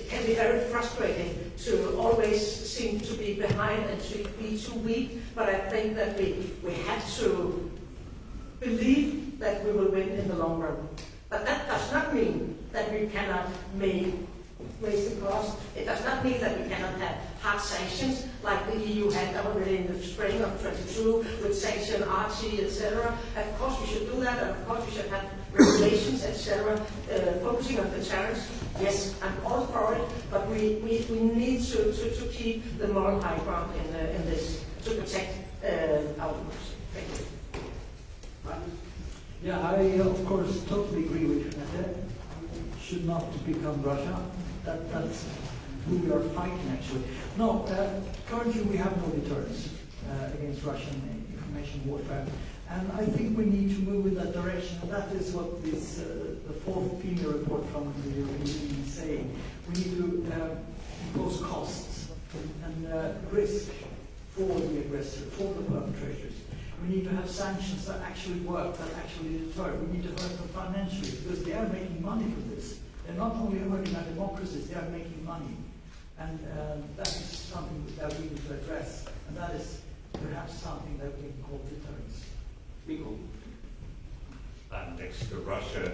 can be very frustrating to always seem to be behind and to be too weak, but I think that we have to believe that we will win in the long run. But that does not mean that we cannot raise the cost. It does not mean that we cannot have hard sanctions like the EU had already in the spring of 22 with sanction RT, etc. Of course we should do that, and of course we should have regulations, etc. Focusing on the tariffs. Yes, I'm all for it, but we need to keep the moral high ground in this to protect our democracy. Thank you. Yeah, I of course totally agree with Jeanette. We should not become Russia. That's who we are fighting actually. No, currently we have no deterrence against Russian information warfare. And I think we need to move in that direction. And that is what this, the fourth FEMA report from the European Union is saying. We need to impose costs and risk for the aggressor, for the perpetrators. We need to have sanctions that actually work, that actually deter. We need to hurt them financially, because they are making money from this. They're not only hurting our democracies, they are making money. And that is something that we need to address. And that is perhaps something that we can call deterrence. Mikko. And next to Russia,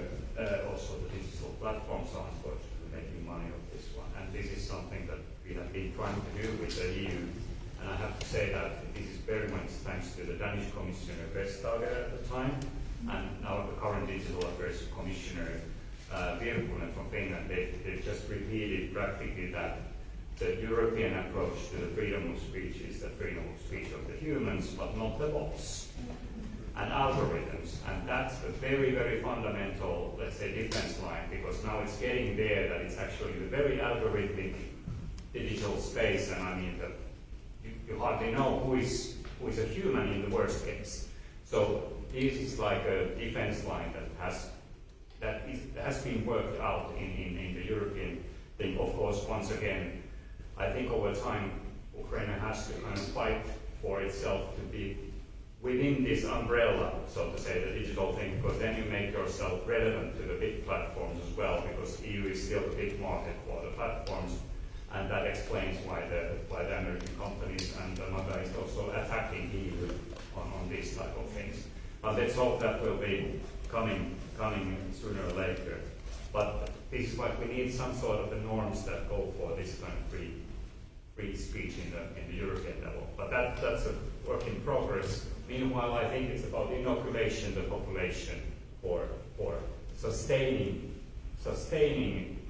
also the digital platforms are unfortunately making money of this one. And this is something that we have been trying to do with the EU. And I have to say that this is very much thanks to the Danish Commissioner Vestager at the time, and now the current Digital Affairs Commissioner Virkkunen from Finland. They just repeated practically that the European approach to the freedom of speech is the freedom of speech of the humans, but not the bots and algorithms. And that's a very, very fundamental, let's say, defense line, because now it's getting there that it's actually the very algorithmic digital space, and I mean, you hardly know who is a human in the worst case. So this is like a defense line that has been worked out in the European thing. Of course, once again, I think over time, Ukraine has to kind of fight for itself to be within this umbrella, so to say, the digital thing, because then you make yourself relevant to the big platforms as well, because EU is still a big market for the platforms. And that explains why the American companies and the MAGA is also attacking EU on these type of things. But let's hope that will be coming sooner or later. But this is what we need, some sort of the norms that go for this kind of free speech in the European level. But that's a work in progress. Meanwhile, I think it's about inoculation the population for sustaining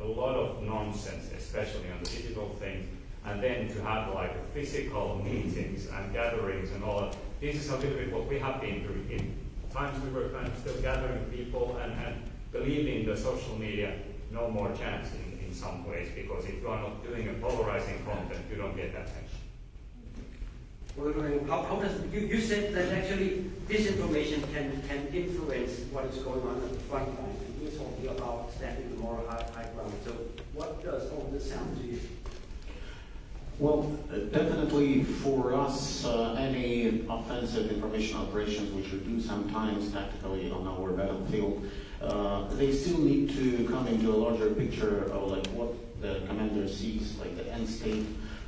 a lot of nonsense, especially on the digital things, and then to have like physical meetings and gatherings and all that. This is a little bit what we have been doing. In times we were kind of still gathering people and believing the social media, no more chance in some ways, because if you are not doing a polarizing content, you don't get attention. How does you said that actually disinformation can influence what is going on at the front line, and we're talking about standing the moral high ground. So what does all this sound to you? Well, definitely for us, any offensive information operations which we do sometimes tactically on our battlefield, they still need to come into a larger picture of like what the commander sees, like the end state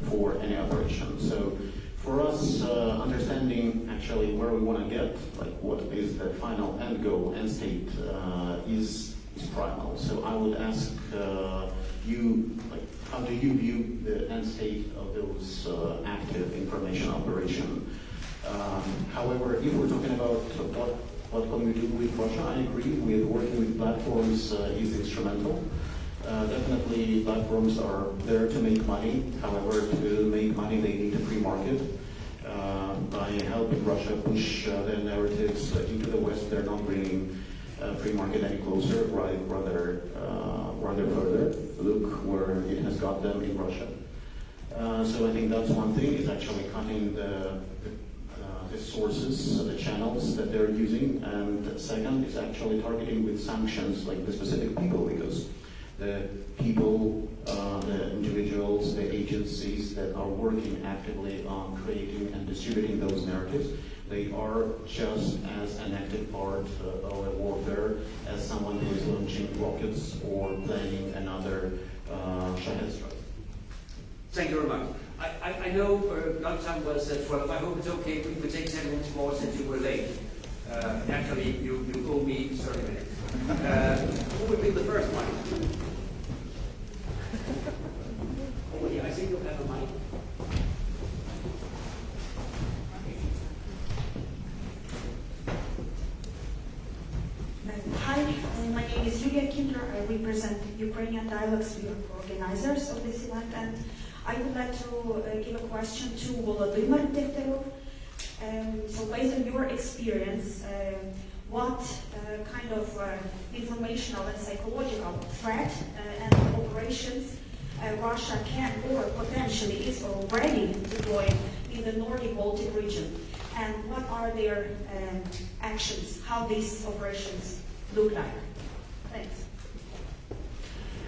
for any operation. So for us, understanding actually where we want to get, like what is the final end goal, end state, is primal. So I would ask you, like, how do you view the end state of those active information operation? However, if we're talking about what can we do with Russia, I agree with working with platforms is instrumental. Definitely platforms are there to make money. However, to make money they need a free market. By helping Russia push their narratives into the West, they're not bringing free market any closer, rather further. Look where it has got them in Russia. So I think that's one thing, is actually cutting the sources, the channels that they're using, and second is actually targeting with sanctions like the specific people, because the people, the individuals, the agencies that are working actively on creating and distributing those narratives. They are just as an active part of a warfare as someone who is launching rockets or planning another Shahed strike. Thank you very much. I know lunch time was at 12. I hope it's okay if we could take 10 minutes more since you were late. Actually, you owe me 30 minutes. Who would be the first one? Oh, yeah, I think you'll have a mic. Hi, my name is Julia Kindler. I represent Ukrainian Dialogues organizers of this event, and I would like to give a question to Volodymyr Dehtyarov. So based on your experience, what kind of informational and psychological threat and operations Russia can or potentially is already deploying in the Nordic-Baltic region, and what are their actions, how these operations look like? Thanks.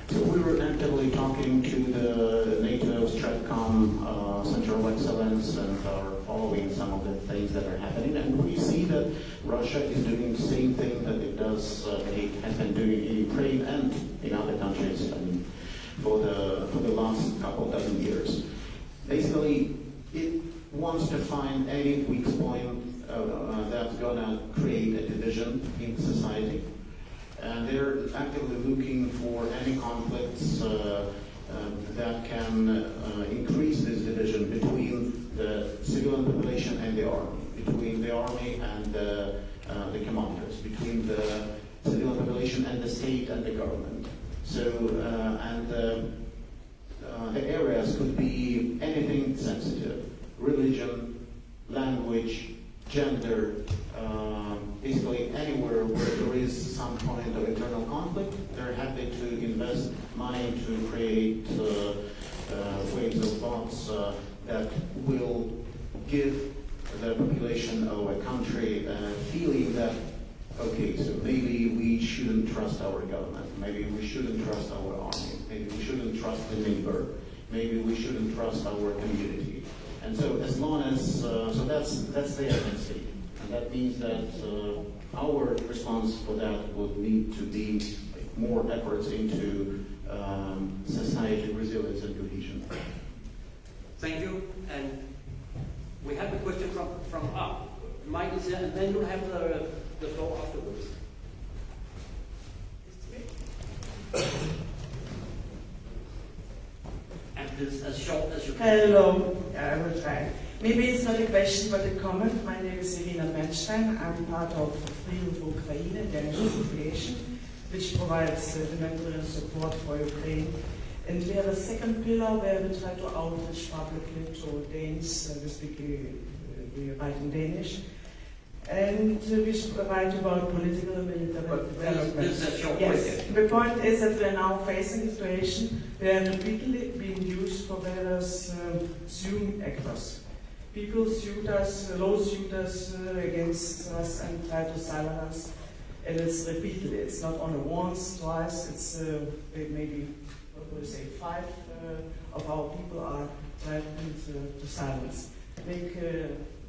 So we were actively talking to the NATO Stratcom Center of Excellence and are following some of the things that are happening, and we see that Russia is doing the same thing that it does, that it has been doing in Ukraine and in other countries, I mean, for the last couple dozen years. Basically, it wants to find any weak point that's gonna create a division in society. And they're actively looking for any conflicts that can increase this division between the civilian population and the army, between the army and the commanders, between the civilian population and the state and the government. So, the areas could be anything sensitive: religion, language, gender, basically anywhere where there is some point of internal conflict. They're happy to invest money to create waves of thoughts that will give the population of a country a feeling that, okay, so maybe we shouldn't trust our government, maybe we shouldn't trust our army, maybe we shouldn't trust the neighbor, maybe we shouldn't trust our community. And so as long as, so that's their mistake. And that means that our response for that would need to be more efforts into society resilience and cohesion. Thank you. And we have a question from Mike is there, and then you'll have the floor afterwards. And this as short as you can. Hello, I will try. Maybe it's not a question but a comment. My name is Jeanette. I'm part of Freedom for Ukraine, a Danish association, which provides humanitarian support for Ukraine. And we have a second pillar where we try to outreach publicly to Danes. We write in Danish. And we write about political and military development. This is a short yes. question. The point is that we are now facing a situation where repeatedly being used for various Zoom actors. People suit us, lawsuit us against us and try to silence us. And it's repeatedly. It's not only once, twice. It's maybe, what do we say, 5 of our people are threatened to silence.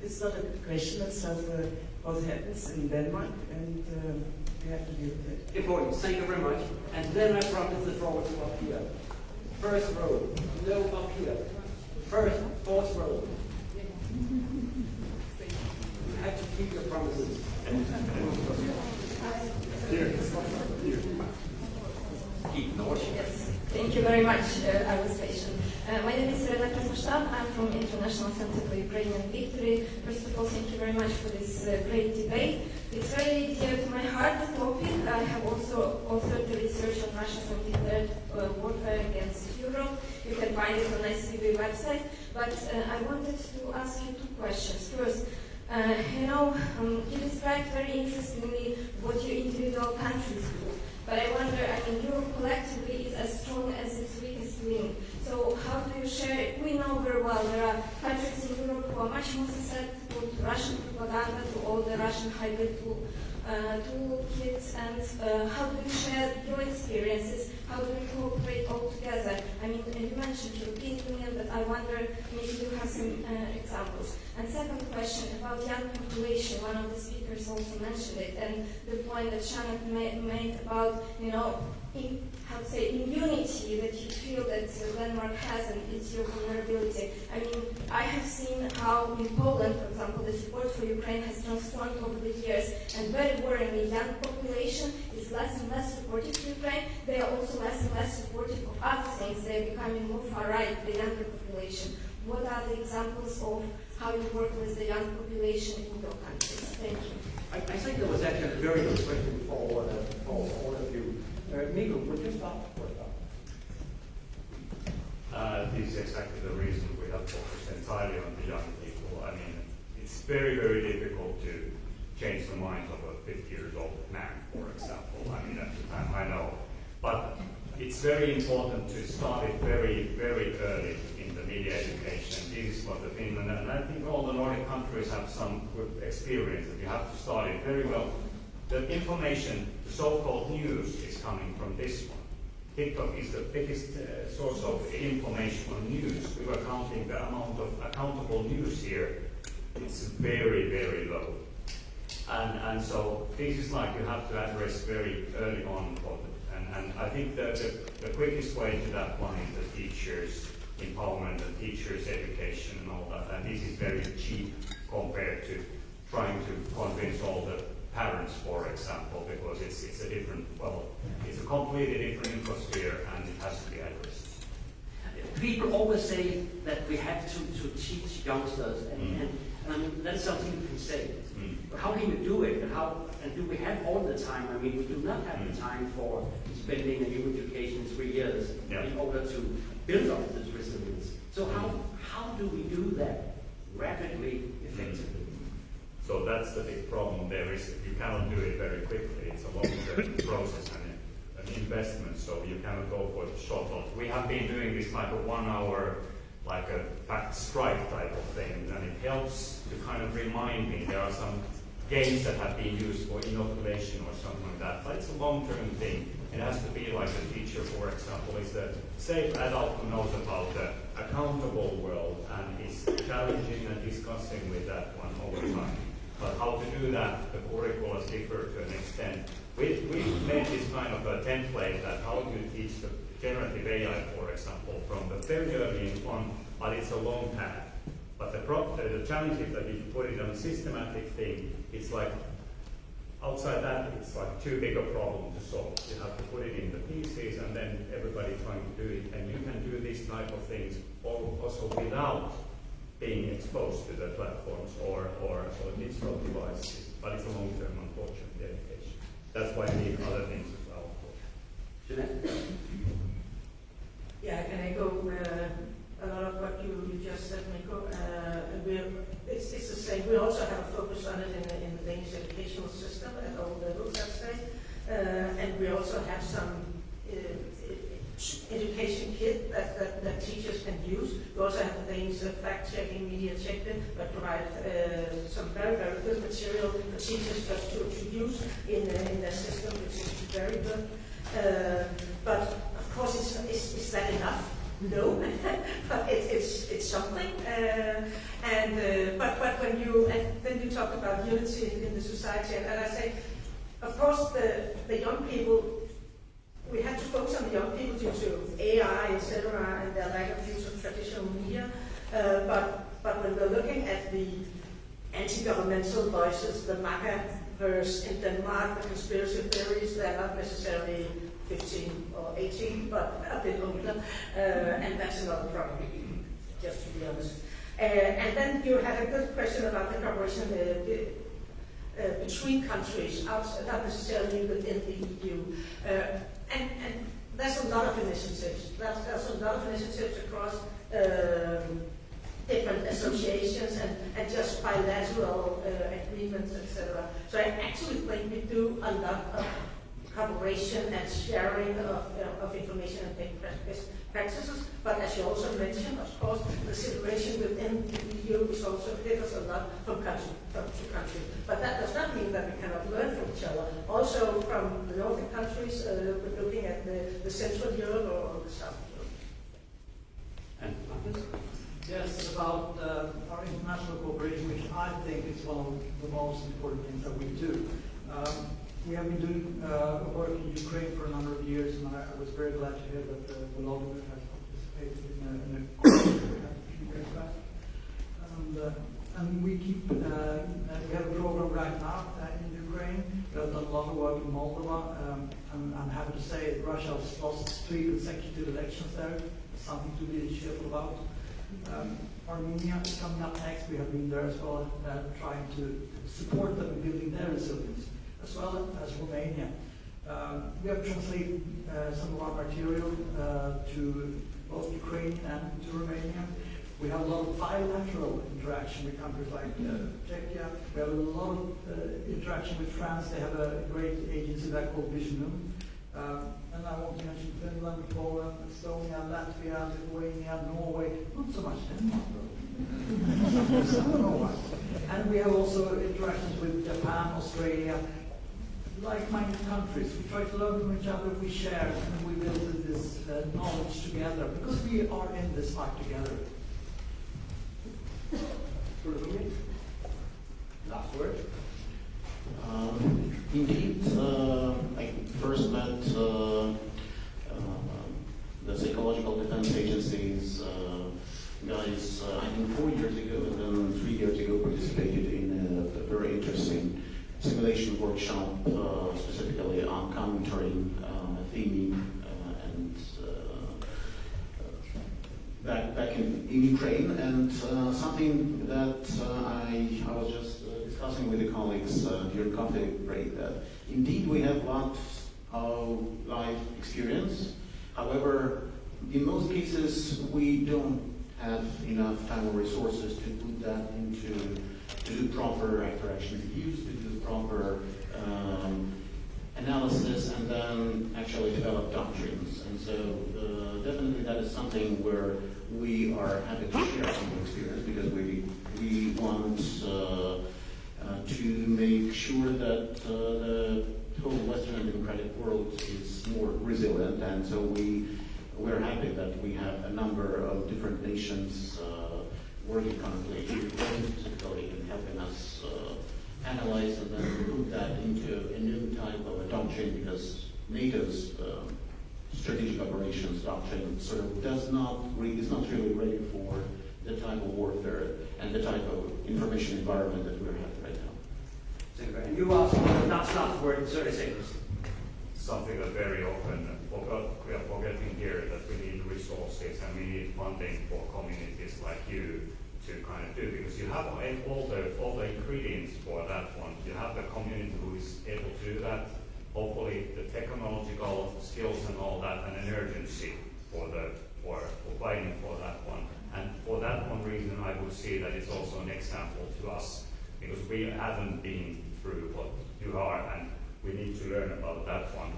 It's not a question, it's just what happens in Denmark, and we have to deal with it. Important. Thank you very much. And then I promise the floor to up here. First row. No, up here. First, fourth row. You have to keep your promises. Here. Keep Nordic. Yes. Thank you very much. I was patient. My name is Serritzlev. I'm from International Center for Ukrainian Victory. First of all, thank you very much for this great debate. It's very dear to my heart, the topic. I have also authored the research on Russia's multi-threat warfare against Europe. You can find it on SCV website. But I wanted to ask you 2 questions. First, you described very interestingly what your individual countries do. But I wonder, Europe collectively is as strong as its weakest link. So how do you share it? We know very well there are countries in Europe who are much more susceptible to Russian propaganda, to all the Russian hybrid toolkits, and how do you share your experiences How do we cooperate all together? I mean, you mentioned European Union, but I wonder maybe you have some examples. And second question about young population. One of the speakers also mentioned it, and the point that Jeanette made about, you know, immunity that you feel that Denmark has, and it's your vulnerability. I mean, I have seen how in Poland, for example, the support for Ukraine has transformed over the years, and very worryingly, young population is less and less supportive to Ukraine. They are also less and less supportive of other things. They are becoming more far-right, the younger population. What are the examples of how you work with the young population in your countries? Thank you. I think there was actually a very good question for all of you. Mikko, would you start? This is exactly the reason we have focused entirely on the young people. I mean, it's very, very difficult to change the mind of a 50-year-old man, for example. I mean, at the time, I know. But it's very important to start it very, very early in the media education. This is what the Finland, and I think all the Nordic countries have some good experience that you have to start it very well. The information, the so-called news, is coming from this one. TikTok is the biggest source of information on news. We were counting the amount of accountable news here. It's very, very low. And so this is like you have to address very early on. And I think that the quickest way to that one is the teachers' empowerment and teachers' education and all that. And this is very cheap compared to trying to convince all the parents, for example, because it's a different, well, it's a completely different infosphere and it has to be addressed. People always say that we have to teach youngsters, and I mean, that's something you can say. But how can you do it, and do we have all the time? I mean, we do not have the time for spending a new education 3 years in order to build up this resilience. So how do we do that rapidly, effectively? So that's the big problem there is you cannot do it very quickly. It's a long-term process and an investment, so you cannot go for the short run. We have been doing this type of 1 hour, like a fact strike type of thing, and it helps to kind of remind me. There are some games that have been used for inoculation or something like that, but it's a long-term thing. It has to be like a teacher, for example, is the safe adult who knows about the accountable world and is challenging and discussing with that one all the time. But how to do that, the curricula differ to an extent. We made this kind of a template that how to teach the generative AI, for example, from the very early on, but it's a long path. But the challenge is that if you put it on a systematic thing, it's like, outside that, it's like too big a problem to solve. You have to put it in the pieces and then everybody trying to do it. And you can do these type of things also without being exposed to the platforms or digital devices. But it's a long-term, unfortunately, dedication. That's why we need other things as well. Jeanette? Yeah, I can echo a lot of what you just said, Mikko. It's the same. We also have a focus on it in the Danish educational system at all levels, I'd say. And we also have some education kit that teachers can use. We also have the Danish fact-checking, media checking that provide some very, very good material for teachers just to use in their system, which is very good. But of course, is that enough? No, but it's something. But when then you talk about unity in the society, and I say, of course, the young people. We have to focus on the young people due to AI, etc., and their lack of use of traditional media. But when we're looking at the anti-governmental voices, the MAGA-verse in Denmark, the conspiracy theories, they're not necessarily 15 or 18, but a bit older, and that's another problem, just to be honest. And then you had a good question about the cooperation between countries, not necessarily within the EU. And there's a lot of initiatives. There's a lot of initiatives across different associations and just bilateral agreements, etc. So I actually think we do a lot of cooperation and sharing of information and best practices. But as you also mentioned, of course, the situation within the EU is also differs a lot from country to country. But that does not mean that we cannot learn from each other. Also from the Nordic countries, looking at the Central Central Europe or the South Europe? And Magnus? Yes, about our international cooperation, which I think is one of the most important things that we do. We have been doing work in Ukraine for a number of years, and I was very glad to hear that Volodymyr has participated in a course we had a few years back. And we keep, we have a program right now in Ukraine. We have done a lot of work in Moldova. I'm happy to say Russia has lost 3 consecutive elections there. It's something to be cheerful about. Armenia is coming up next. We have been there as well, trying to support them in building their resilience, as well as Romania. We have translated some of our material to both Ukraine and to Romania. We have a lot of bilateral interaction with countries like Czechia. We have a lot of interaction with France. They have a great agency there called Visionum. And I want to mention Finland, Poland, Estonia, Latvia, Lithuania, Norway. Not so much Denmark, though. I don't know why. And we have also interactions with Japan, Australia, like-minded countries. We try to learn from each other, we share, and we build this knowledge together, because we are in this fight together. Last word. Indeed, I first met the Psychological Defense Agency's guys, I think 4 years ago, and then 3 years ago participated in a very interesting simulation workshop, specifically on commentating, theming, and back in Ukraine, and something that I was just discussing with the colleagues during coffee break, that indeed we have lots of life experience. However, in most cases we don't have enough time or resources to put that to do proper after-action reviews, to do proper analysis, and then actually develop doctrines. And so definitely that is something where we are happy to share some experience, because we want to make sure that the whole Western and democratic world is more resilient, and so we're happy that we have a number of different nations working currently specifically in helping us analyze and then put that into a new type of a doctrine, because NATO's strategic operations doctrine sort of is not really ready for the type of warfare and the type of information environment that we're having right now. Thank you. And you asked last word in 30 seconds. Something that very often we are forgetting here, that we need resources and we need funding for communities like you to kind of do, because you have all the ingredients for that one. You have the community who is able to do that, hopefully the technological skills and all that, and an urgency for fighting for that one. And for that one reason, I would see that it's also an example to us, because we haven't been through what you are, and we need to learn about that one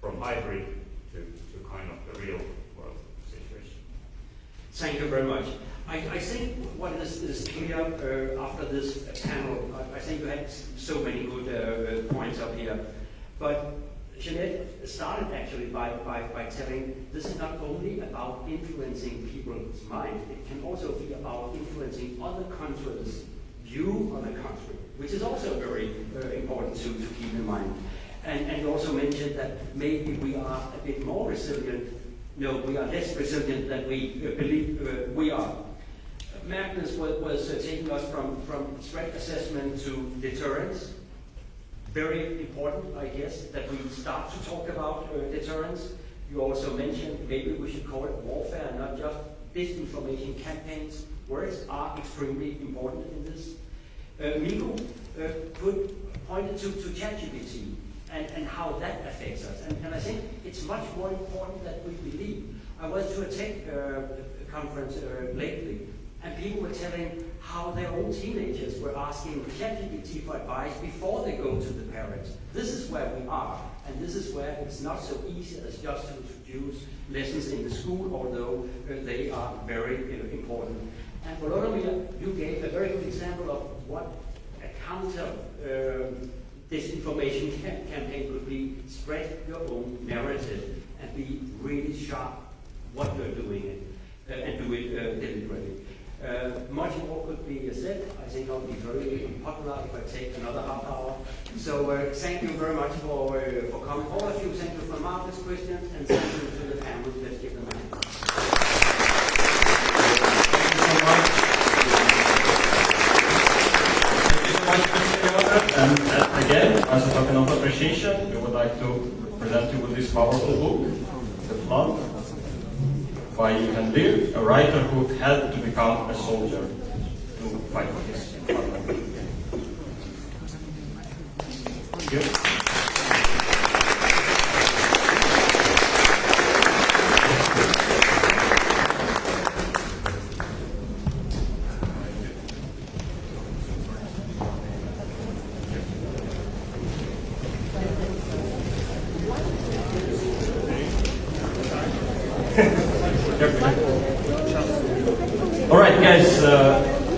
from hybrid to kind of the real world situation. Thank you very much. I think what is clear after this panel, I think you had so many good points up here, but Jeanette started actually by telling this is not only about influencing people's mind, it can also be about influencing other countries' view on the country, which is also very important to keep in mind. And you also mentioned that maybe we are a bit more resilient. No, we are less resilient than we believe we are. Magnus was taking us from threat assessment to deterrence. Very important, I guess, that we start to talk about deterrence. You also mentioned maybe we should call it warfare and not just disinformation campaigns. Words are extremely important in this. Mikko pointed to ChatGPT and how that affects us. And I think it's much more important than we believe. I was to a tech conference lately, and people were telling how their own teenagers were asking ChatGPT for advice before they go to the parents. This is where we are, and this is where it's not so easy as just to introduce lessons in the school, although they are very important. And Volodymyr, you gave a very good example of what a counter disinformation campaign could be: spread your own narrative. and be really sharp what you're doing it, and do it deliberately. Much more could be said. I think I'll be very unpopular if I take another half hour. So thank you very much for coming. All of you, thank you for Magnus' questions, and thank you to the panel. Let's give them a hand. And again, as a token of appreciation, we would like to present you with this powerful book, The Flood, by Volodymyr, a writer who had to become a soldier to fight for his fatherland. Thank you. Alright guys,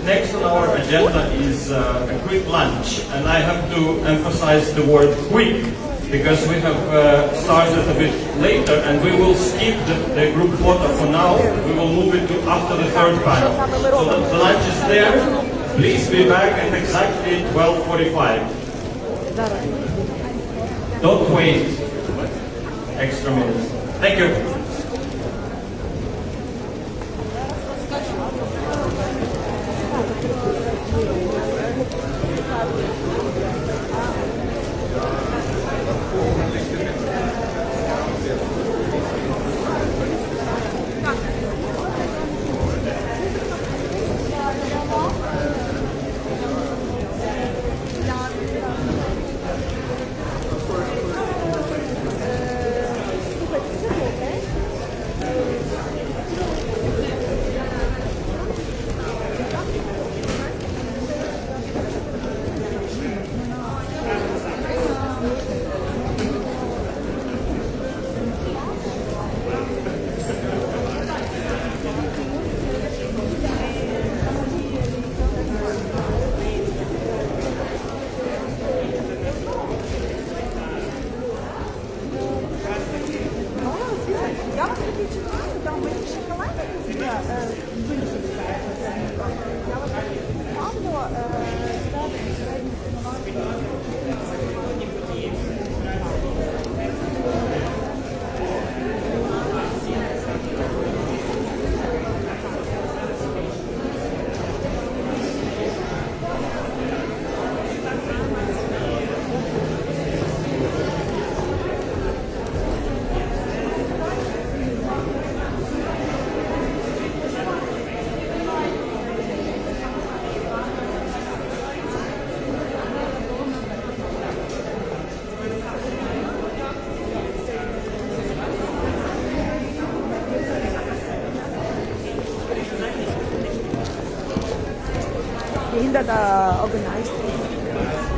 next on our agenda is a quick lunch, and I have to emphasize the word quick because we have started a bit later and we will skip the group photo for now. We will move it to after the third panel. So the lunch is there. Please be back at exactly 12:45. Don't wait extra minutes. Thank you. Hinter der Organisation.